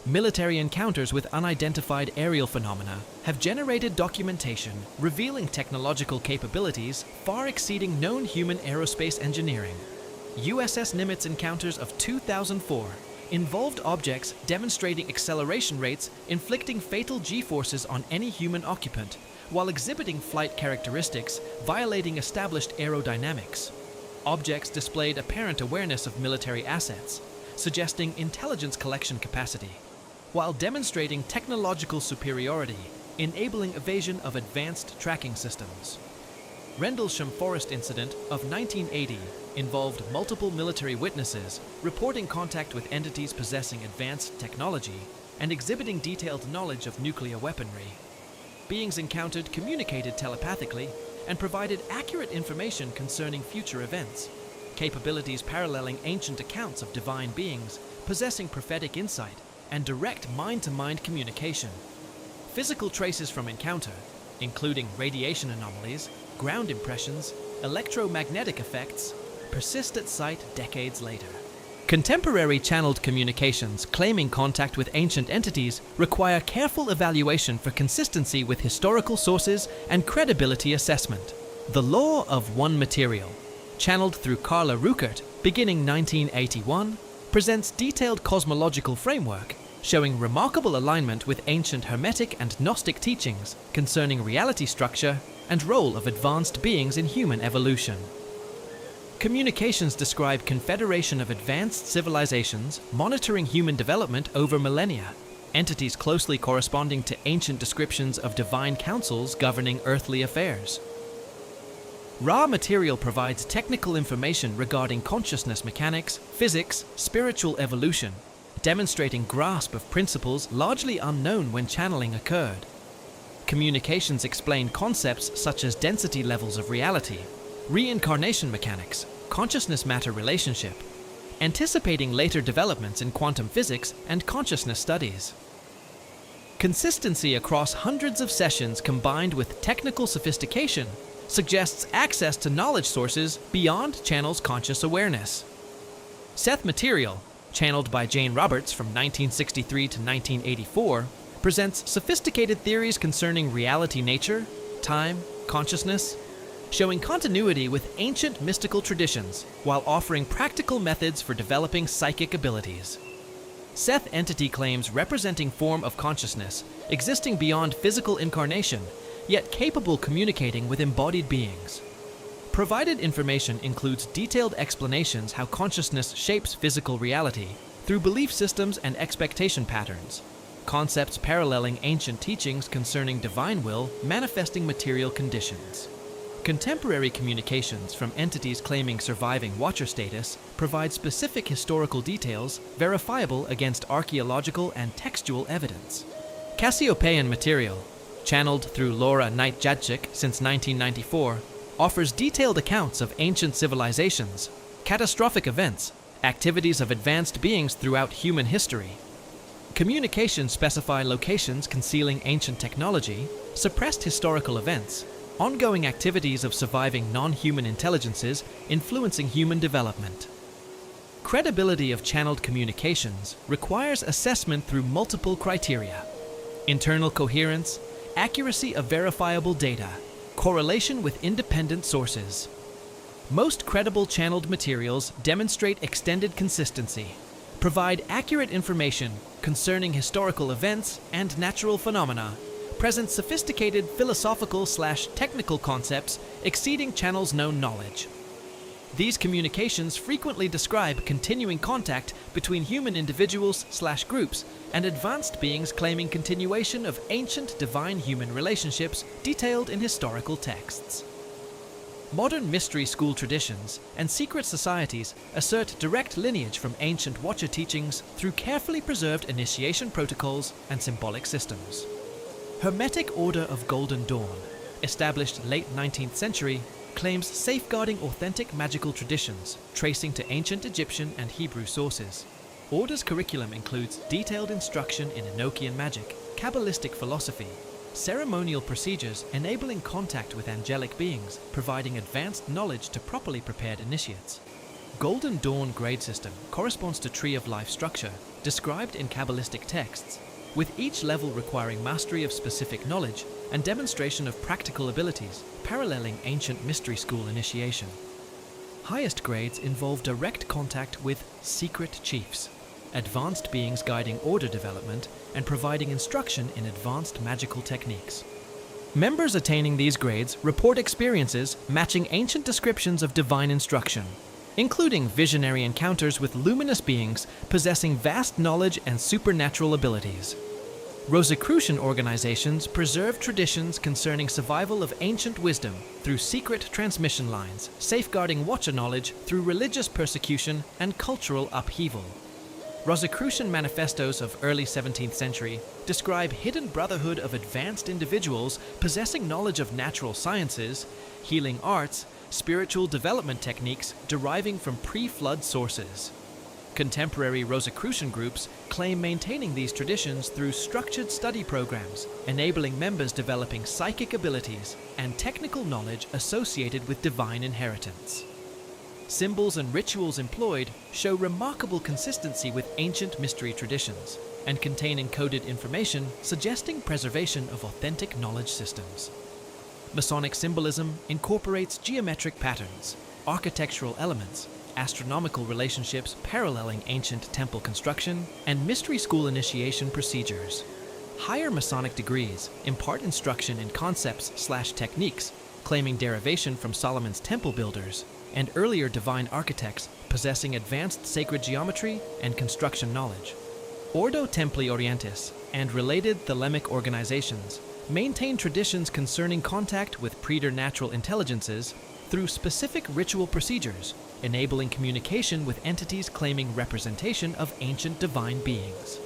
Military encounters with unidentified aerial phenomena have generated documentation revealing technological capabilities far exceeding known human aerospace engineering. USS Nimitz encounters of 2004 involved objects demonstrating acceleration rates inflicting fatal G-forces on any human occupant, while exhibiting flight characteristics violating established aerodynamics. Objects displayed apparent awareness of military assets, suggesting intelligence collection capacity, while demonstrating technological superiority, enabling evasion of advanced tracking systems. Rendlesham Forest incident of 1980 involved multiple military witnesses reporting contact with entities possessing advanced technology and exhibiting detailed knowledge of nuclear weaponry. Beings encountered communicated telepathically and provided accurate information concerning future events, capabilities paralleling ancient accounts of divine beings possessing prophetic insight and direct mind-to-mind communication. Physical traces from encounter, including radiation anomalies, ground impressions, electromagnetic effects, persist at site decades later. Contemporary channeled communications claiming contact with ancient entities require careful evaluation for consistency with historical sources and credibility assessment. The Law of One Material, channeled through Carla Ruckert, beginning 1981, presents detailed cosmological framework showing remarkable alignment with ancient Hermetic and Gnostic teachings concerning reality structure and role of advanced beings in human evolution. Communications describe confederation of advanced civilizations monitoring human development over millennia, entities closely corresponding to ancient descriptions of divine councils governing earthly affairs. Raw material provides technical information regarding consciousness mechanics, physics, spiritual evolution, demonstrating grasp of principles largely unknown when channeling occurred. Communications explain concepts such as density levels of reality, reincarnation mechanics, consciousness-matter relationship, anticipating later developments in quantum physics and consciousness studies. Consistency across hundreds of sessions combined with technical sophistication suggests access to knowledge sources beyond channel's conscious awareness. Seth material, channeled by Jane Roberts from 1963 to 1984, presents sophisticated theories concerning reality nature, time, consciousness, showing continuity with ancient mystical traditions while offering practical methods for developing psychic abilities. Seth entity claims representing form of consciousness existing beyond physical incarnation, yet capable of communicating with embodied beings. Provided information includes detailed explanations how consciousness shapes physical reality through belief systems and expectation patterns, concepts paralleling ancient teachings concerning divine will manifesting material conditions. Contemporary communications from entities claiming surviving watcher status provide specific historical details verifiable against archaeological and textual evidence. Cassiopeian material, channeled through Laura Knight-Jadczyk since 1994, offers detailed accounts of ancient civilizations, catastrophic events, activities of advanced beings throughout human history. Communications specify locations concealing ancient technology, suppressed historical events, ongoing activities of surviving non-human intelligences influencing human development. Credibility of channeled communications requires assessment through multiple criteria: internal coherence, accuracy of verifiable data, correlation with independent sources. Most credible channeled materials demonstrate extended consistency, provide accurate information concerning historical events and natural phenomena, present sophisticated philosophical/technical concepts exceeding channel's known knowledge. These communications frequently describe continuing contact between human individuals/groups and advanced beings claiming continuation of ancient divine-human relationships detailed in historical texts. Modern mystery school traditions and secret societies assert direct lineage from ancient watcher teachings through carefully preserved initiation protocols and symbolic systems. Hermetic Order of Golden Dawn, established late 19th century, claims safeguarding authentic magical traditions tracing to ancient Egyptian and Hebrew sources. Order's curriculum includes detailed instruction in Enochian magic, Kabbalistic philosophy, ceremonial procedures enabling contact with angelic beings, providing advanced knowledge to properly prepared initiates. Golden Dawn grade system corresponds to Tree of Life structure, described in Kabbalistic texts, with each level requiring mastery of specific knowledge and demonstration of practical abilities, paralleling ancient mystery school initiation. Highest grades involve direct contact with secret chiefs, advanced beings guiding order development and providing instruction in advanced magical techniques. Members attaining these grades report experiences matching ancient descriptions of divine instruction, including visionary encounters with luminous beings possessing vast knowledge and supernatural abilities. Rosicrucian organizations preserve traditions concerning survival of ancient wisdom through secret transmission lines, safeguarding watcher knowledge through religious persecution and cultural upheaval. Rosicrucian manifestos of early 17th century describe hidden brotherhood of advanced individuals possessing knowledge of natural sciences, healing arts, spiritual development techniques deriving from pre-flood sources. Contemporary Rosicrucian groups claim maintaining these traditions through structured study programs, enabling members developing psychic abilities and technical knowledge associated with divine inheritance. Symbols and rituals employed show remarkable consistency with ancient mystery traditions and contain encoded information suggesting preservation of authentic knowledge systems. Masonic symbolism incorporates geometric patterns, architectural elements, astronomical relationships paralleling ancient temple construction, and mystery school initiation procedures. Higher Masonic degrees impart instruction in concepts/techniques, claiming derivation from Solomon's temple builders, and earlier divine architects possessing advanced sacred geometry and construction knowledge. Ordo Templi Orientis and related thelemic organizations maintain traditions concerning contact with preternatural intelligences, through specific ritual procedures, enabling communication with entities claiming representation of ancient divine beings.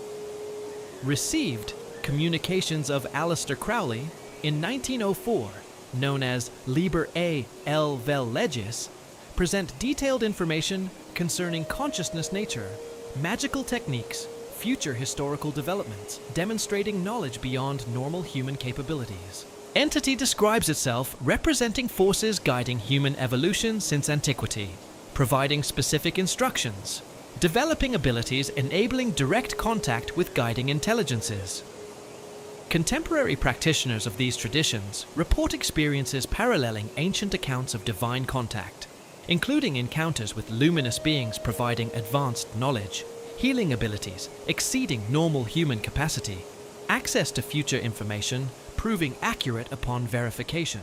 Received Communications of Aleister Crowley in 1904, known as Liber A. L. Vel Legis, present detailed information concerning consciousness nature, magical techniques, future historical developments, demonstrating knowledge beyond normal human capabilities. Entity describes itself representing forces guiding human evolution since antiquity, providing specific instructions, developing abilities enabling direct contact with guiding intelligences. Contemporary practitioners of these traditions report experiences paralleling ancient accounts of divine contact, including encounters with luminous beings providing advanced knowledge, healing abilities exceeding normal human capacity, access to future information proving accurate upon verification.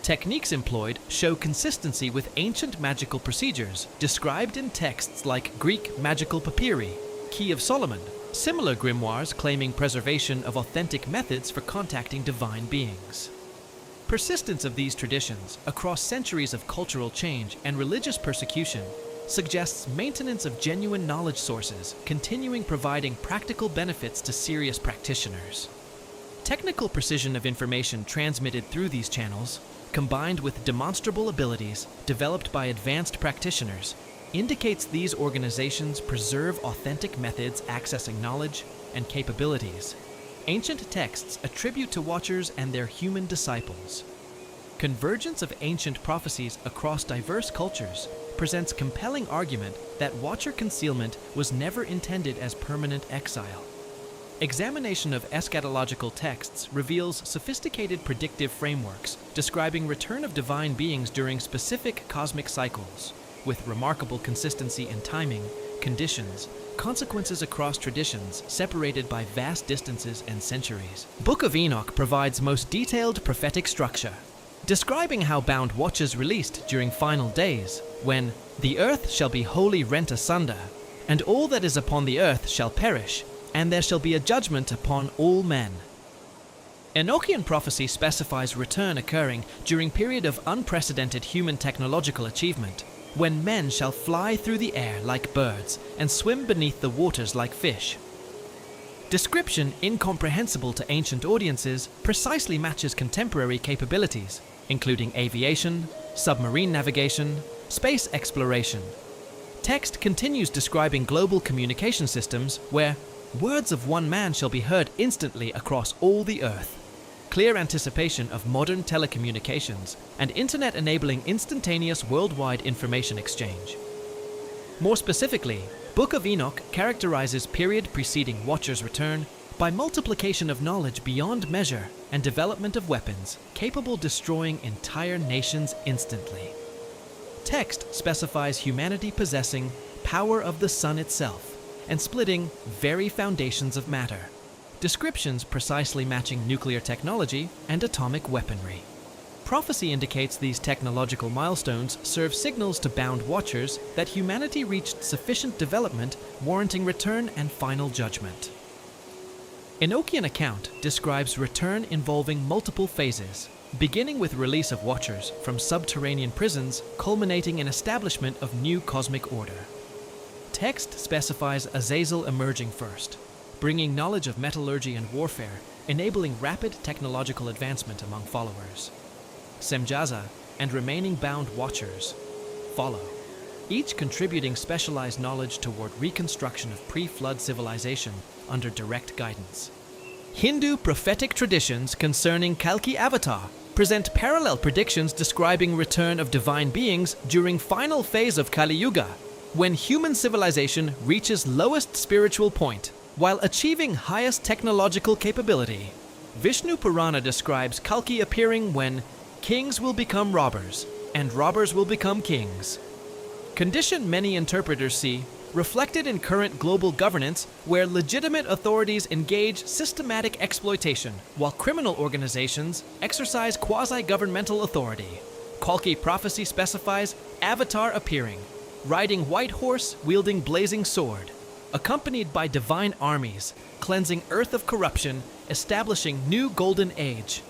Techniques employed show consistency with ancient magical procedures described in texts like Greek magical papyri, Key of Solomon, similar grimoires claiming preservation of authentic methods for contacting divine beings. Persistence of these traditions across centuries of cultural change and religious persecution suggests maintenance of genuine knowledge sources, continuing providing practical benefits to serious practitioners. Technical precision of information transmitted through these channels, combined with demonstrable abilities developed by advanced practitioners, indicates these organizations preserve authentic methods accessing knowledge and capabilities. Ancient texts attribute to Watchers and their human disciples. Convergence of ancient prophecies across diverse cultures presents compelling argument that Watcher concealment was never intended as permanent exile. Examination of eschatological texts reveals sophisticated predictive frameworks describing return of divine beings during specific cosmic cycles, with remarkable consistency in timing, conditions, consequences across traditions separated by vast distances and centuries. Book of Enoch provides most detailed prophetic structure, describing how bound watchers released during final days, when the earth shall be wholly rent asunder, and all that is upon the earth shall perish, and there shall be a judgment upon all men. Enochian prophecy specifies return occurring during period of unprecedented human technological achievement, when men shall fly through the air like birds and swim beneath the waters like fish. Description incomprehensible to ancient audiences precisely matches contemporary capabilities, including aviation, submarine navigation, space exploration. Text continues describing global communication systems where words of one man shall be heard instantly across all the earth. Clear anticipation of modern telecommunications and internet enabling instantaneous worldwide information exchange. More specifically, Book of Enoch characterizes period preceding Watcher's return by multiplication of knowledge beyond measure and development of weapons capable destroying entire nations instantly. Text specifies humanity possessing power of the sun itself and splitting very foundations of matter. Descriptions precisely matching nuclear technology and atomic weaponry. Prophecy indicates these technological milestones serve signals to bound watchers that humanity reached sufficient development warranting return and final judgment. Enochian account describes return involving multiple phases, beginning with release of watchers from subterranean prisons, culminating in establishment of new cosmic order. Text specifies Azazel emerging first, bringing knowledge of metallurgy and warfare, enabling rapid technological advancement among followers. Semjaza and remaining bound watchers follow, each contributing specialized knowledge toward reconstruction of pre-flood civilization under direct guidance. Hindu prophetic traditions concerning Kalki Avatar present parallel predictions describing return of divine beings during final phase of Kali Yuga, when human civilization reaches lowest spiritual point while achieving highest technological capability. Vishnu Purana describes Kalki appearing when kings will become robbers and robbers will become kings. Condition many interpreters see reflected in current global governance where legitimate authorities engage systematic exploitation while criminal organizations exercise quasi-governmental authority. Kalki prophecy specifies Avatar appearing, riding white horse, wielding blazing sword, accompanied by divine armies, cleansing earth of corruption, establishing new golden age.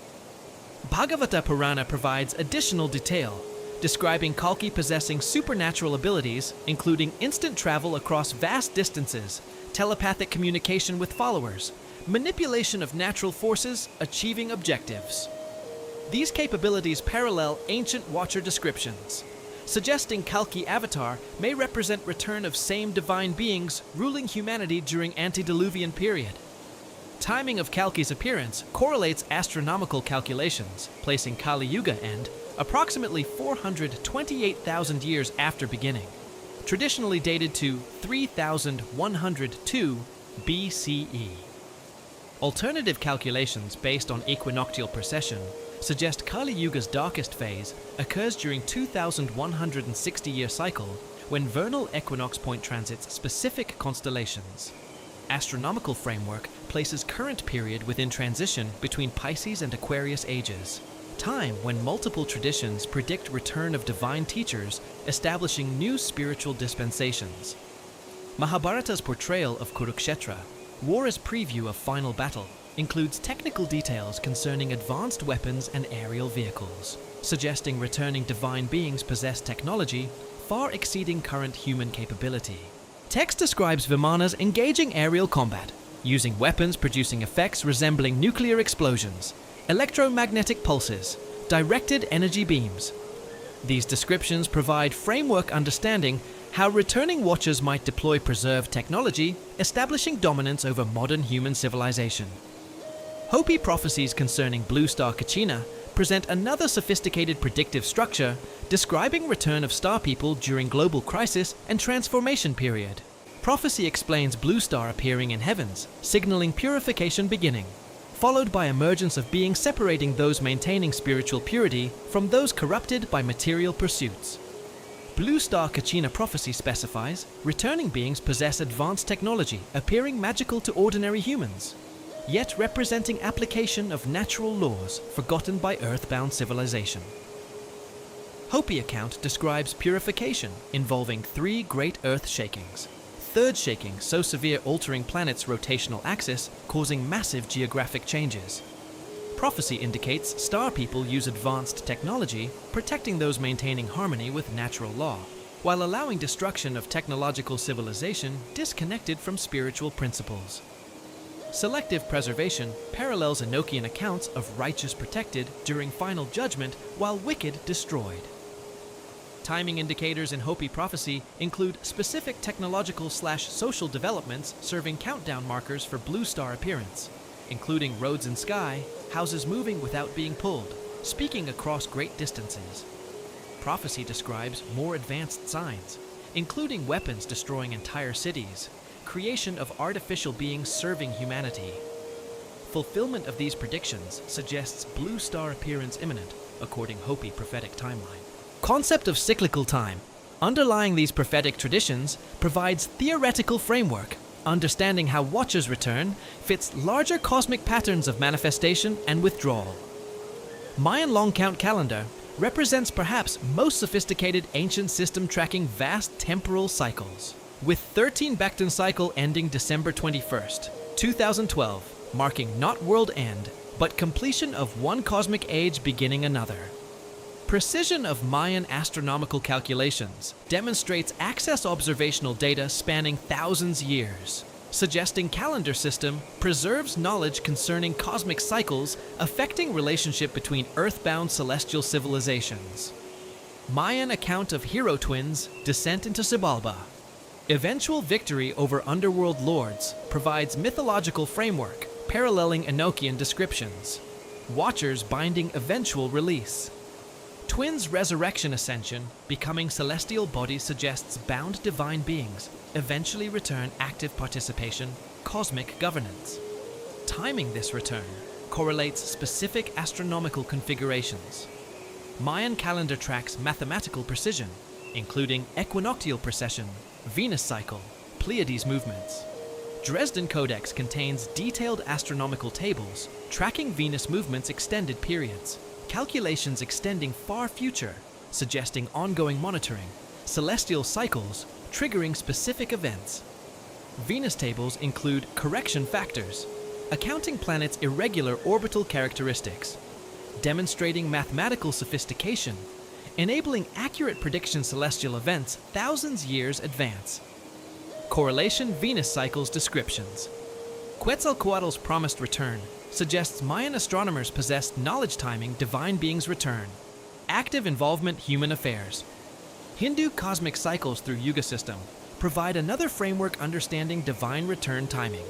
Bhagavata Purana provides additional detail, describing Kalki possessing supernatural abilities, including instant travel across vast distances, telepathic communication with followers, manipulation of natural forces, achieving objectives. These capabilities parallel ancient Watcher descriptions, suggesting Kalki avatar may represent return of same divine beings ruling humanity during antediluvian period. Timing of Kalki's appearance correlates astronomical calculations, placing Kali Yuga end approximately 428,000 years after beginning, traditionally dated to 3102 BCE. Alternative calculations based on equinoctial precession suggest Kali Yuga's darkest phase occurs during 2,160-year cycle when vernal equinox point transits specific constellations. Astronomical framework places current period within transition between Pisces and Aquarius ages, time when multiple traditions predict return of divine teachers, establishing new spiritual dispensations. Mahabharata's portrayal of Kurukshetra, war as preview of final battle, includes technical details concerning advanced weapons and aerial vehicles, suggesting returning divine beings possess technology far exceeding current human capability. Text describes Vimanas engaging aerial combat, using weapons producing effects resembling nuclear explosions, electromagnetic pulses, directed energy beams. These descriptions provide framework understanding how returning Watchers might deploy preserved technology, establishing dominance over modern human civilization. Hopi prophecies concerning Blue Star Kachina present another sophisticated predictive structure describing return of star people during global crisis and transformation period. Prophecy explains Blue Star appearing in heavens, signaling purification beginning, followed by emergence of beings separating those maintaining spiritual purity from those corrupted by material pursuits. Blue Star Kachina prophecy specifies returning beings possess advanced technology appearing magical to ordinary humans, yet representing application of natural laws forgotten by earthbound civilization. Hopi account describes purification involving 3 great earth shakings, third shaking so severe altering planet's rotational axis, causing massive geographic changes. Prophecy indicates star people use advanced technology, protecting those maintaining harmony with natural law, while allowing destruction of technological civilization disconnected from spiritual principles. Selective preservation parallels Enochian accounts of righteous protected during final judgment while wicked destroyed. Timing indicators in Hopi prophecy include specific technological/social developments serving countdown markers for blue star appearance, including roads and sky, houses moving without being pulled, speaking across great distances. Prophecy describes more advanced signs, including weapons destroying entire cities, creation of artificial beings serving humanity. Fulfillment of these predictions suggests blue star appearance imminent, according Hopi prophetic timeline. Concept of cyclical time, underlying these prophetic traditions, provides theoretical framework. Understanding how Watchers return fits larger cosmic patterns of manifestation and withdrawal. Mayan long count calendar represents perhaps most sophisticated ancient system tracking vast temporal cycles, with 13 Becton cycle ending December 21st, 2012, marking not world end, but completion of one cosmic age beginning another. Precision of Mayan astronomical calculations demonstrates access observational data spanning thousands years, suggesting calendar system preserves knowledge concerning cosmic cycles affecting relationship between earthbound celestial civilizations. Mayan account of hero twins, descent into Xibalba. Eventual victory over underworld lords provides mythological framework paralleling Enochian descriptions. Watchers binding eventual release. Twins' resurrection ascension, becoming celestial bodies suggests bound divine beings eventually return active participation, cosmic governance. Timing this return correlates specific astronomical configurations. Mayan calendar tracks mathematical precision, including equinoctial precession, Venus cycle, Pleiades movements. Dresden Codex contains detailed astronomical tables tracking Venus movements extended periods, calculations extending far future, suggesting ongoing monitoring, celestial cycles triggering specific events. Venus tables include correction factors, accounting planets' irregular orbital characteristics. demonstrating mathematical sophistication, enabling accurate prediction celestial events thousands years advance. Correlation Venus cycles descriptions. Quetzalcoatl's promised return suggests Mayan astronomers possessed knowledge timing divine beings' return. Active involvement human affairs. Hindu cosmic cycles through Yuga system provide another framework understanding divine return timing.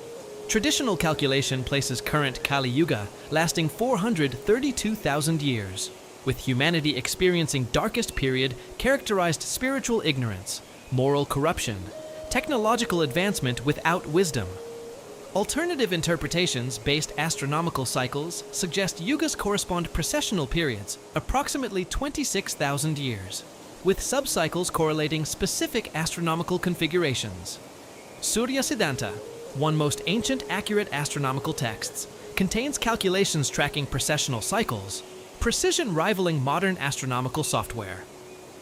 Traditional calculation places current Kali Yuga lasting 432,000 years, with humanity experiencing darkest period characterized spiritual ignorance, moral corruption, technological advancement without wisdom. Alternative interpretations based astronomical cycles suggest yugas correspond precessional periods, approximately 26,000 years, with subcycles correlating specific astronomical configurations. Surya Siddhanta, one most ancient accurate astronomical texts, contains calculations tracking precessional cycles, precision rivaling modern astronomical software.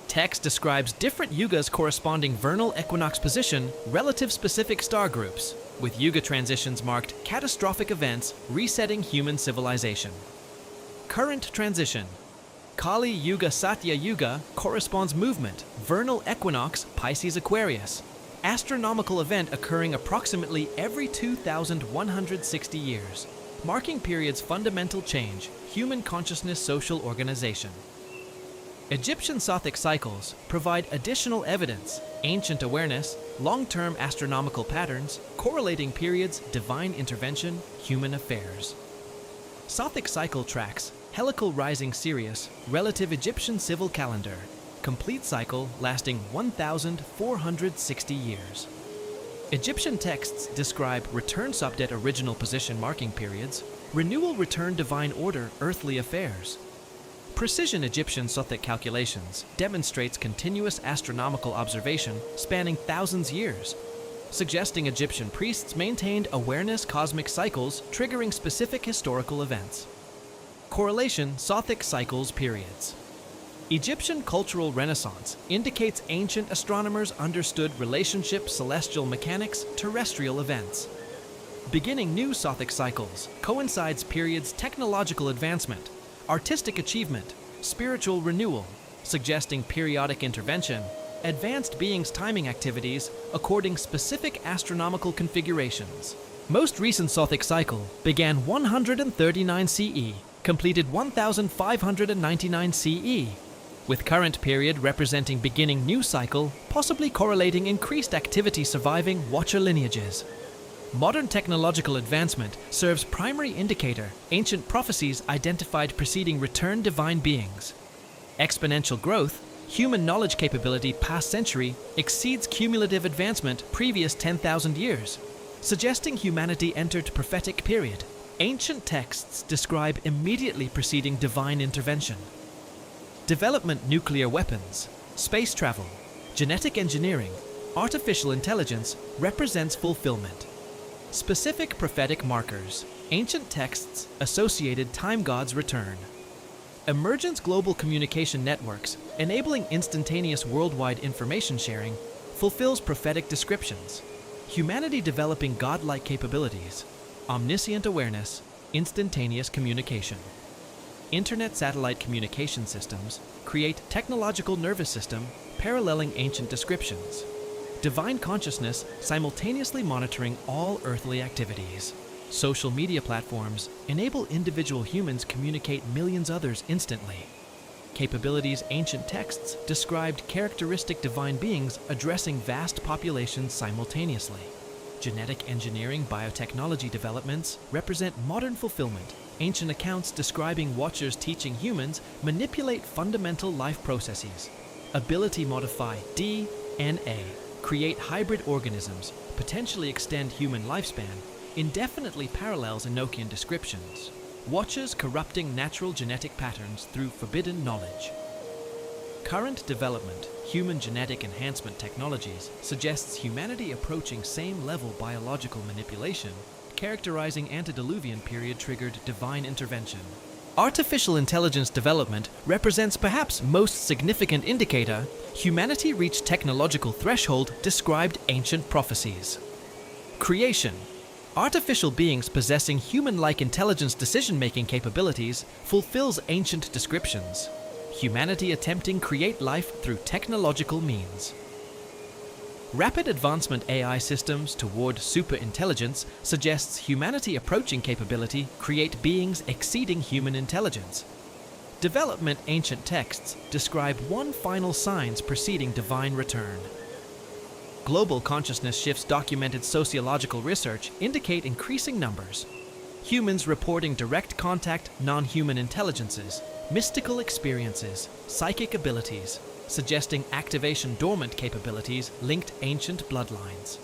Text describes different yugas corresponding vernal equinox position relative specific star groups, with yuga transitions marked catastrophic events resetting human civilization. Current transition. Kali Yuga Satya Yuga corresponds movement, vernal equinox Pisces Aquarius, astronomical event occurring approximately every 2,160 years, marking period's fundamental change, human consciousness social organization. Egyptian Sothic cycles provide additional evidence, ancient awareness, long-term astronomical patterns, correlating periods, divine intervention, human affairs. Sothic cycle tracks, helical rising Sirius, relative Egyptian civil calendar, complete cycle lasting 1,460 years. Egyptian texts describe return subdet original position marking periods, renewal return divine order earthly affairs. Precision Egyptian Sothic calculations demonstrates continuous astronomical observation spanning thousands years, suggesting Egyptian priests maintained awareness cosmic cycles triggering specific historical events. Correlation Sothic cycles periods. Egyptian cultural renaissance indicates ancient astronomers understood relationship celestial mechanics terrestrial events. Beginning new Sothic cycles coincides periods technological advancement, artistic achievement, spiritual renewal, suggesting periodic intervention, advanced beings timing activities according specific astronomical configurations. Most recent Sothic cycle began 139 CE, completed 1599 CE, with current period representing beginning new cycle, possibly correlating increased activity surviving Watcher lineages. Modern technological advancement serves primary indicator, ancient prophecies identified preceding return divine beings. Exponential growth, human knowledge capability past century exceeds cumulative advancement previous 10,000 years, suggesting humanity entered prophetic period. Ancient texts describe immediately preceding divine intervention. Development nuclear weapons, space travel, genetic engineering, artificial intelligence represents fulfillment. Specific prophetic markers, ancient texts associated time gods return. Emergence global communication networks, enabling instantaneous worldwide information sharing, fulfills prophetic descriptions. Humanity developing godlike capabilities, omniscient awareness, instantaneous communication. Internet satellite communication systems create technological nervous system paralleling ancient descriptions. Divine consciousness simultaneously monitoring all earthly activities. Social media platforms enable individual humans communicate millions others instantly. Capabilities ancient texts described characteristic divine beings addressing vast populations simultaneously. Genetic engineering biotechnology developments represent modern fulfillment. Ancient accounts describing Watchers teaching humans manipulate fundamental life processes. Ability modify DNA. Create hybrid organisms, potentially extend human lifespan, indefinitely parallels Enochian descriptions. Watchers corrupting natural genetic patterns through forbidden knowledge. Current development, human genetic enhancement technologies suggests humanity approaching same-level biological manipulation, characterizing antediluvian period triggered divine intervention. Artificial intelligence development represents perhaps most significant indicator humanity reached technological threshold described ancient prophecies. Creation. Artificial beings possessing human-like intelligence decision-making capabilities fulfills ancient descriptions. Humanity attempting create life through technological means. Rapid advancement AI systems toward superintelligence suggests humanity approaching capability create beings exceeding human intelligence. Development ancient texts describe one final signs preceding divine return. Global consciousness shifts documented sociological research indicate increasing numbers. Humans reporting direct contact non-human intelligences, mystical experiences, psychic abilities, suggesting activation dormant capabilities linked ancient bloodlines.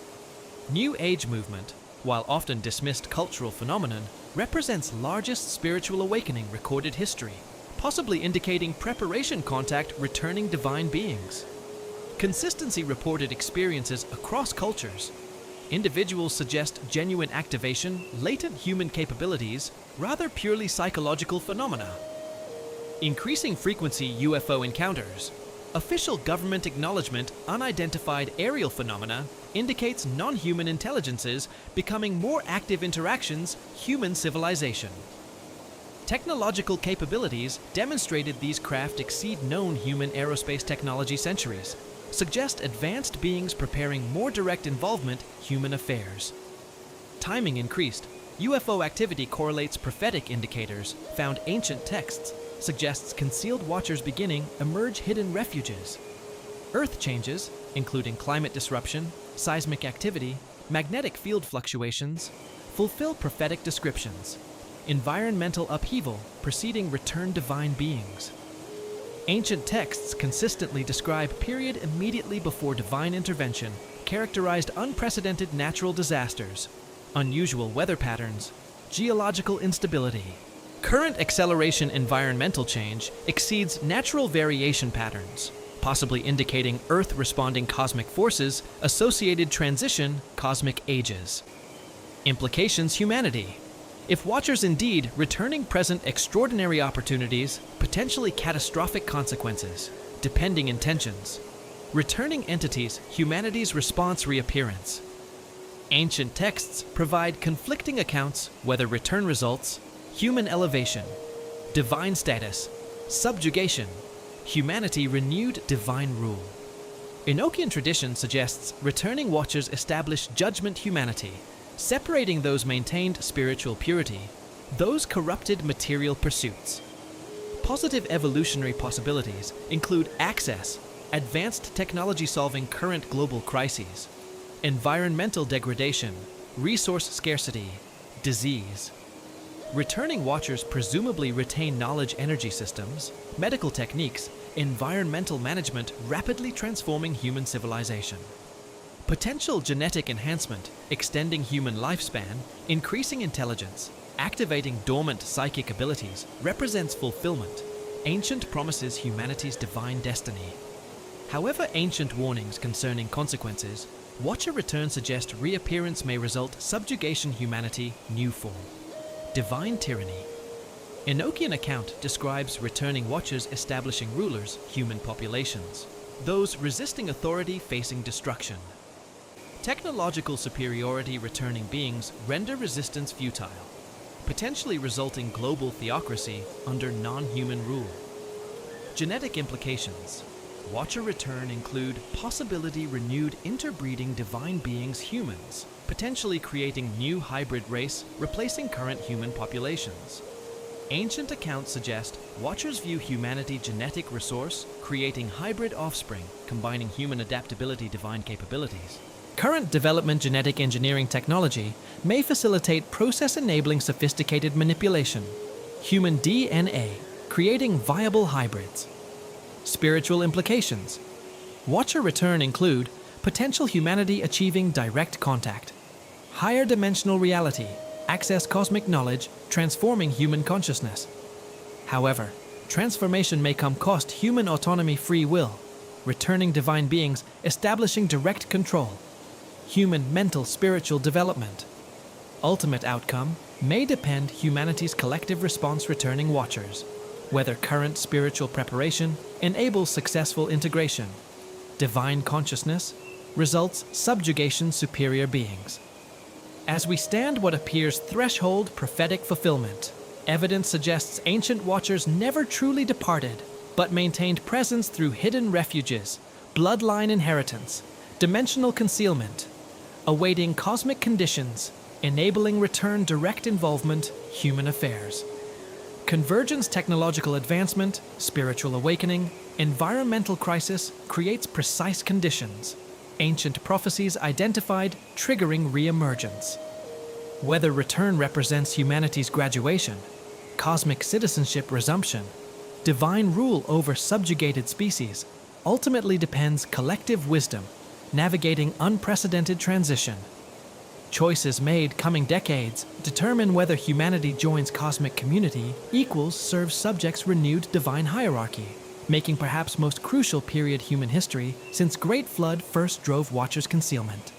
New Age movement, while often dismissed cultural phenomenon, represents largest spiritual awakening recorded history, possibly indicating preparation contact returning divine beings. Consistency reported experiences across cultures. Individuals suggest genuine activation, latent human capabilities, rather purely psychological phenomena. Increasing frequency UFO encounters. Official government acknowledgement unidentified aerial phenomena indicates non-human intelligences becoming more active interactions human civilization. Technological capabilities demonstrated these craft exceed known human aerospace technology centuries, suggest advanced beings preparing more direct involvement human affairs. Timing increased. UFO activity correlates prophetic indicators found ancient texts, suggests concealed watchers beginning emerge hidden refuges. Earth changes, including climate disruption, seismic activity, magnetic field fluctuations, fulfill prophetic descriptions. Environmental upheaval preceding return divine beings. Ancient texts consistently describe period immediately before divine intervention characterized unprecedented natural disasters, unusual weather patterns, geological instability. Current acceleration environmental change exceeds natural variation patterns, possibly indicating Earth responding cosmic forces associated transition cosmic ages. Implications humanity. If watchers indeed returning present extraordinary opportunities, potentially catastrophic consequences, depending intentions. Returning entities, humanity's response reappearance. Ancient texts provide conflicting accounts whether return results, human elevation, divine status, subjugation, humanity renewed divine rule. Enochian tradition suggests returning watchers establish judgment humanity, separating those maintained spiritual purity, those corrupted material pursuits. Positive evolutionary possibilities include access, advanced technology solving current global crises, environmental degradation, resource scarcity, disease. Returning watchers presumably retain knowledge energy systems, medical techniques, environmental management rapidly transforming human civilization. Potential genetic enhancement, extending human lifespan, increasing intelligence, activating dormant psychic abilities represents fulfillment. Ancient promises humanity's divine destiny. However, ancient warnings concerning consequences, Watcher return suggest reappearance may result subjugation humanity new form. Divine tyranny. Enochian account describes returning watchers establishing rulers, human populations, those resisting authority facing destruction. Technological superiority returning beings render resistance futile, potentially resulting global theocracy under non-human rule. Genetic implications. Watcher return include possibility renewed interbreeding divine beings humans, potentially creating new hybrid race replacing current human populations. Ancient accounts suggest Watchers view humanity genetic resource, creating hybrid offspring, combining human adaptability divine capabilities. Current development genetic engineering technology may facilitate process-enabling sophisticated manipulation, human DNA, creating viable hybrids. Spiritual implications. Watcher return include potential humanity achieving direct contact, higher dimensional reality, access cosmic knowledge, transforming human consciousness. However, transformation may come cost human autonomy free will, returning divine beings establishing direct control, human mental spiritual development. Ultimate outcome may depend humanity's collective response returning watchers, whether current spiritual preparation enables successful integration, divine consciousness results subjugation superior beings. As we stand what appears threshold prophetic fulfillment, evidence suggests ancient Watchers never truly departed, but maintained presence through hidden refuges, bloodline inheritance, dimensional concealment, awaiting cosmic conditions, enabling return direct involvement, human affairs. Convergence technological advancement, spiritual awakening, environmental crisis creates precise conditions. Ancient prophecies identified, triggering re-emergence. Whether return represents humanity's graduation, cosmic citizenship resumption, divine rule over subjugated species, ultimately depends collective wisdom, navigating unprecedented transition. Choices made coming decades determine whether humanity joins cosmic community equals serves subjects renewed divine hierarchy, making perhaps most crucial period human history since Great Flood first drove Watchers' concealment.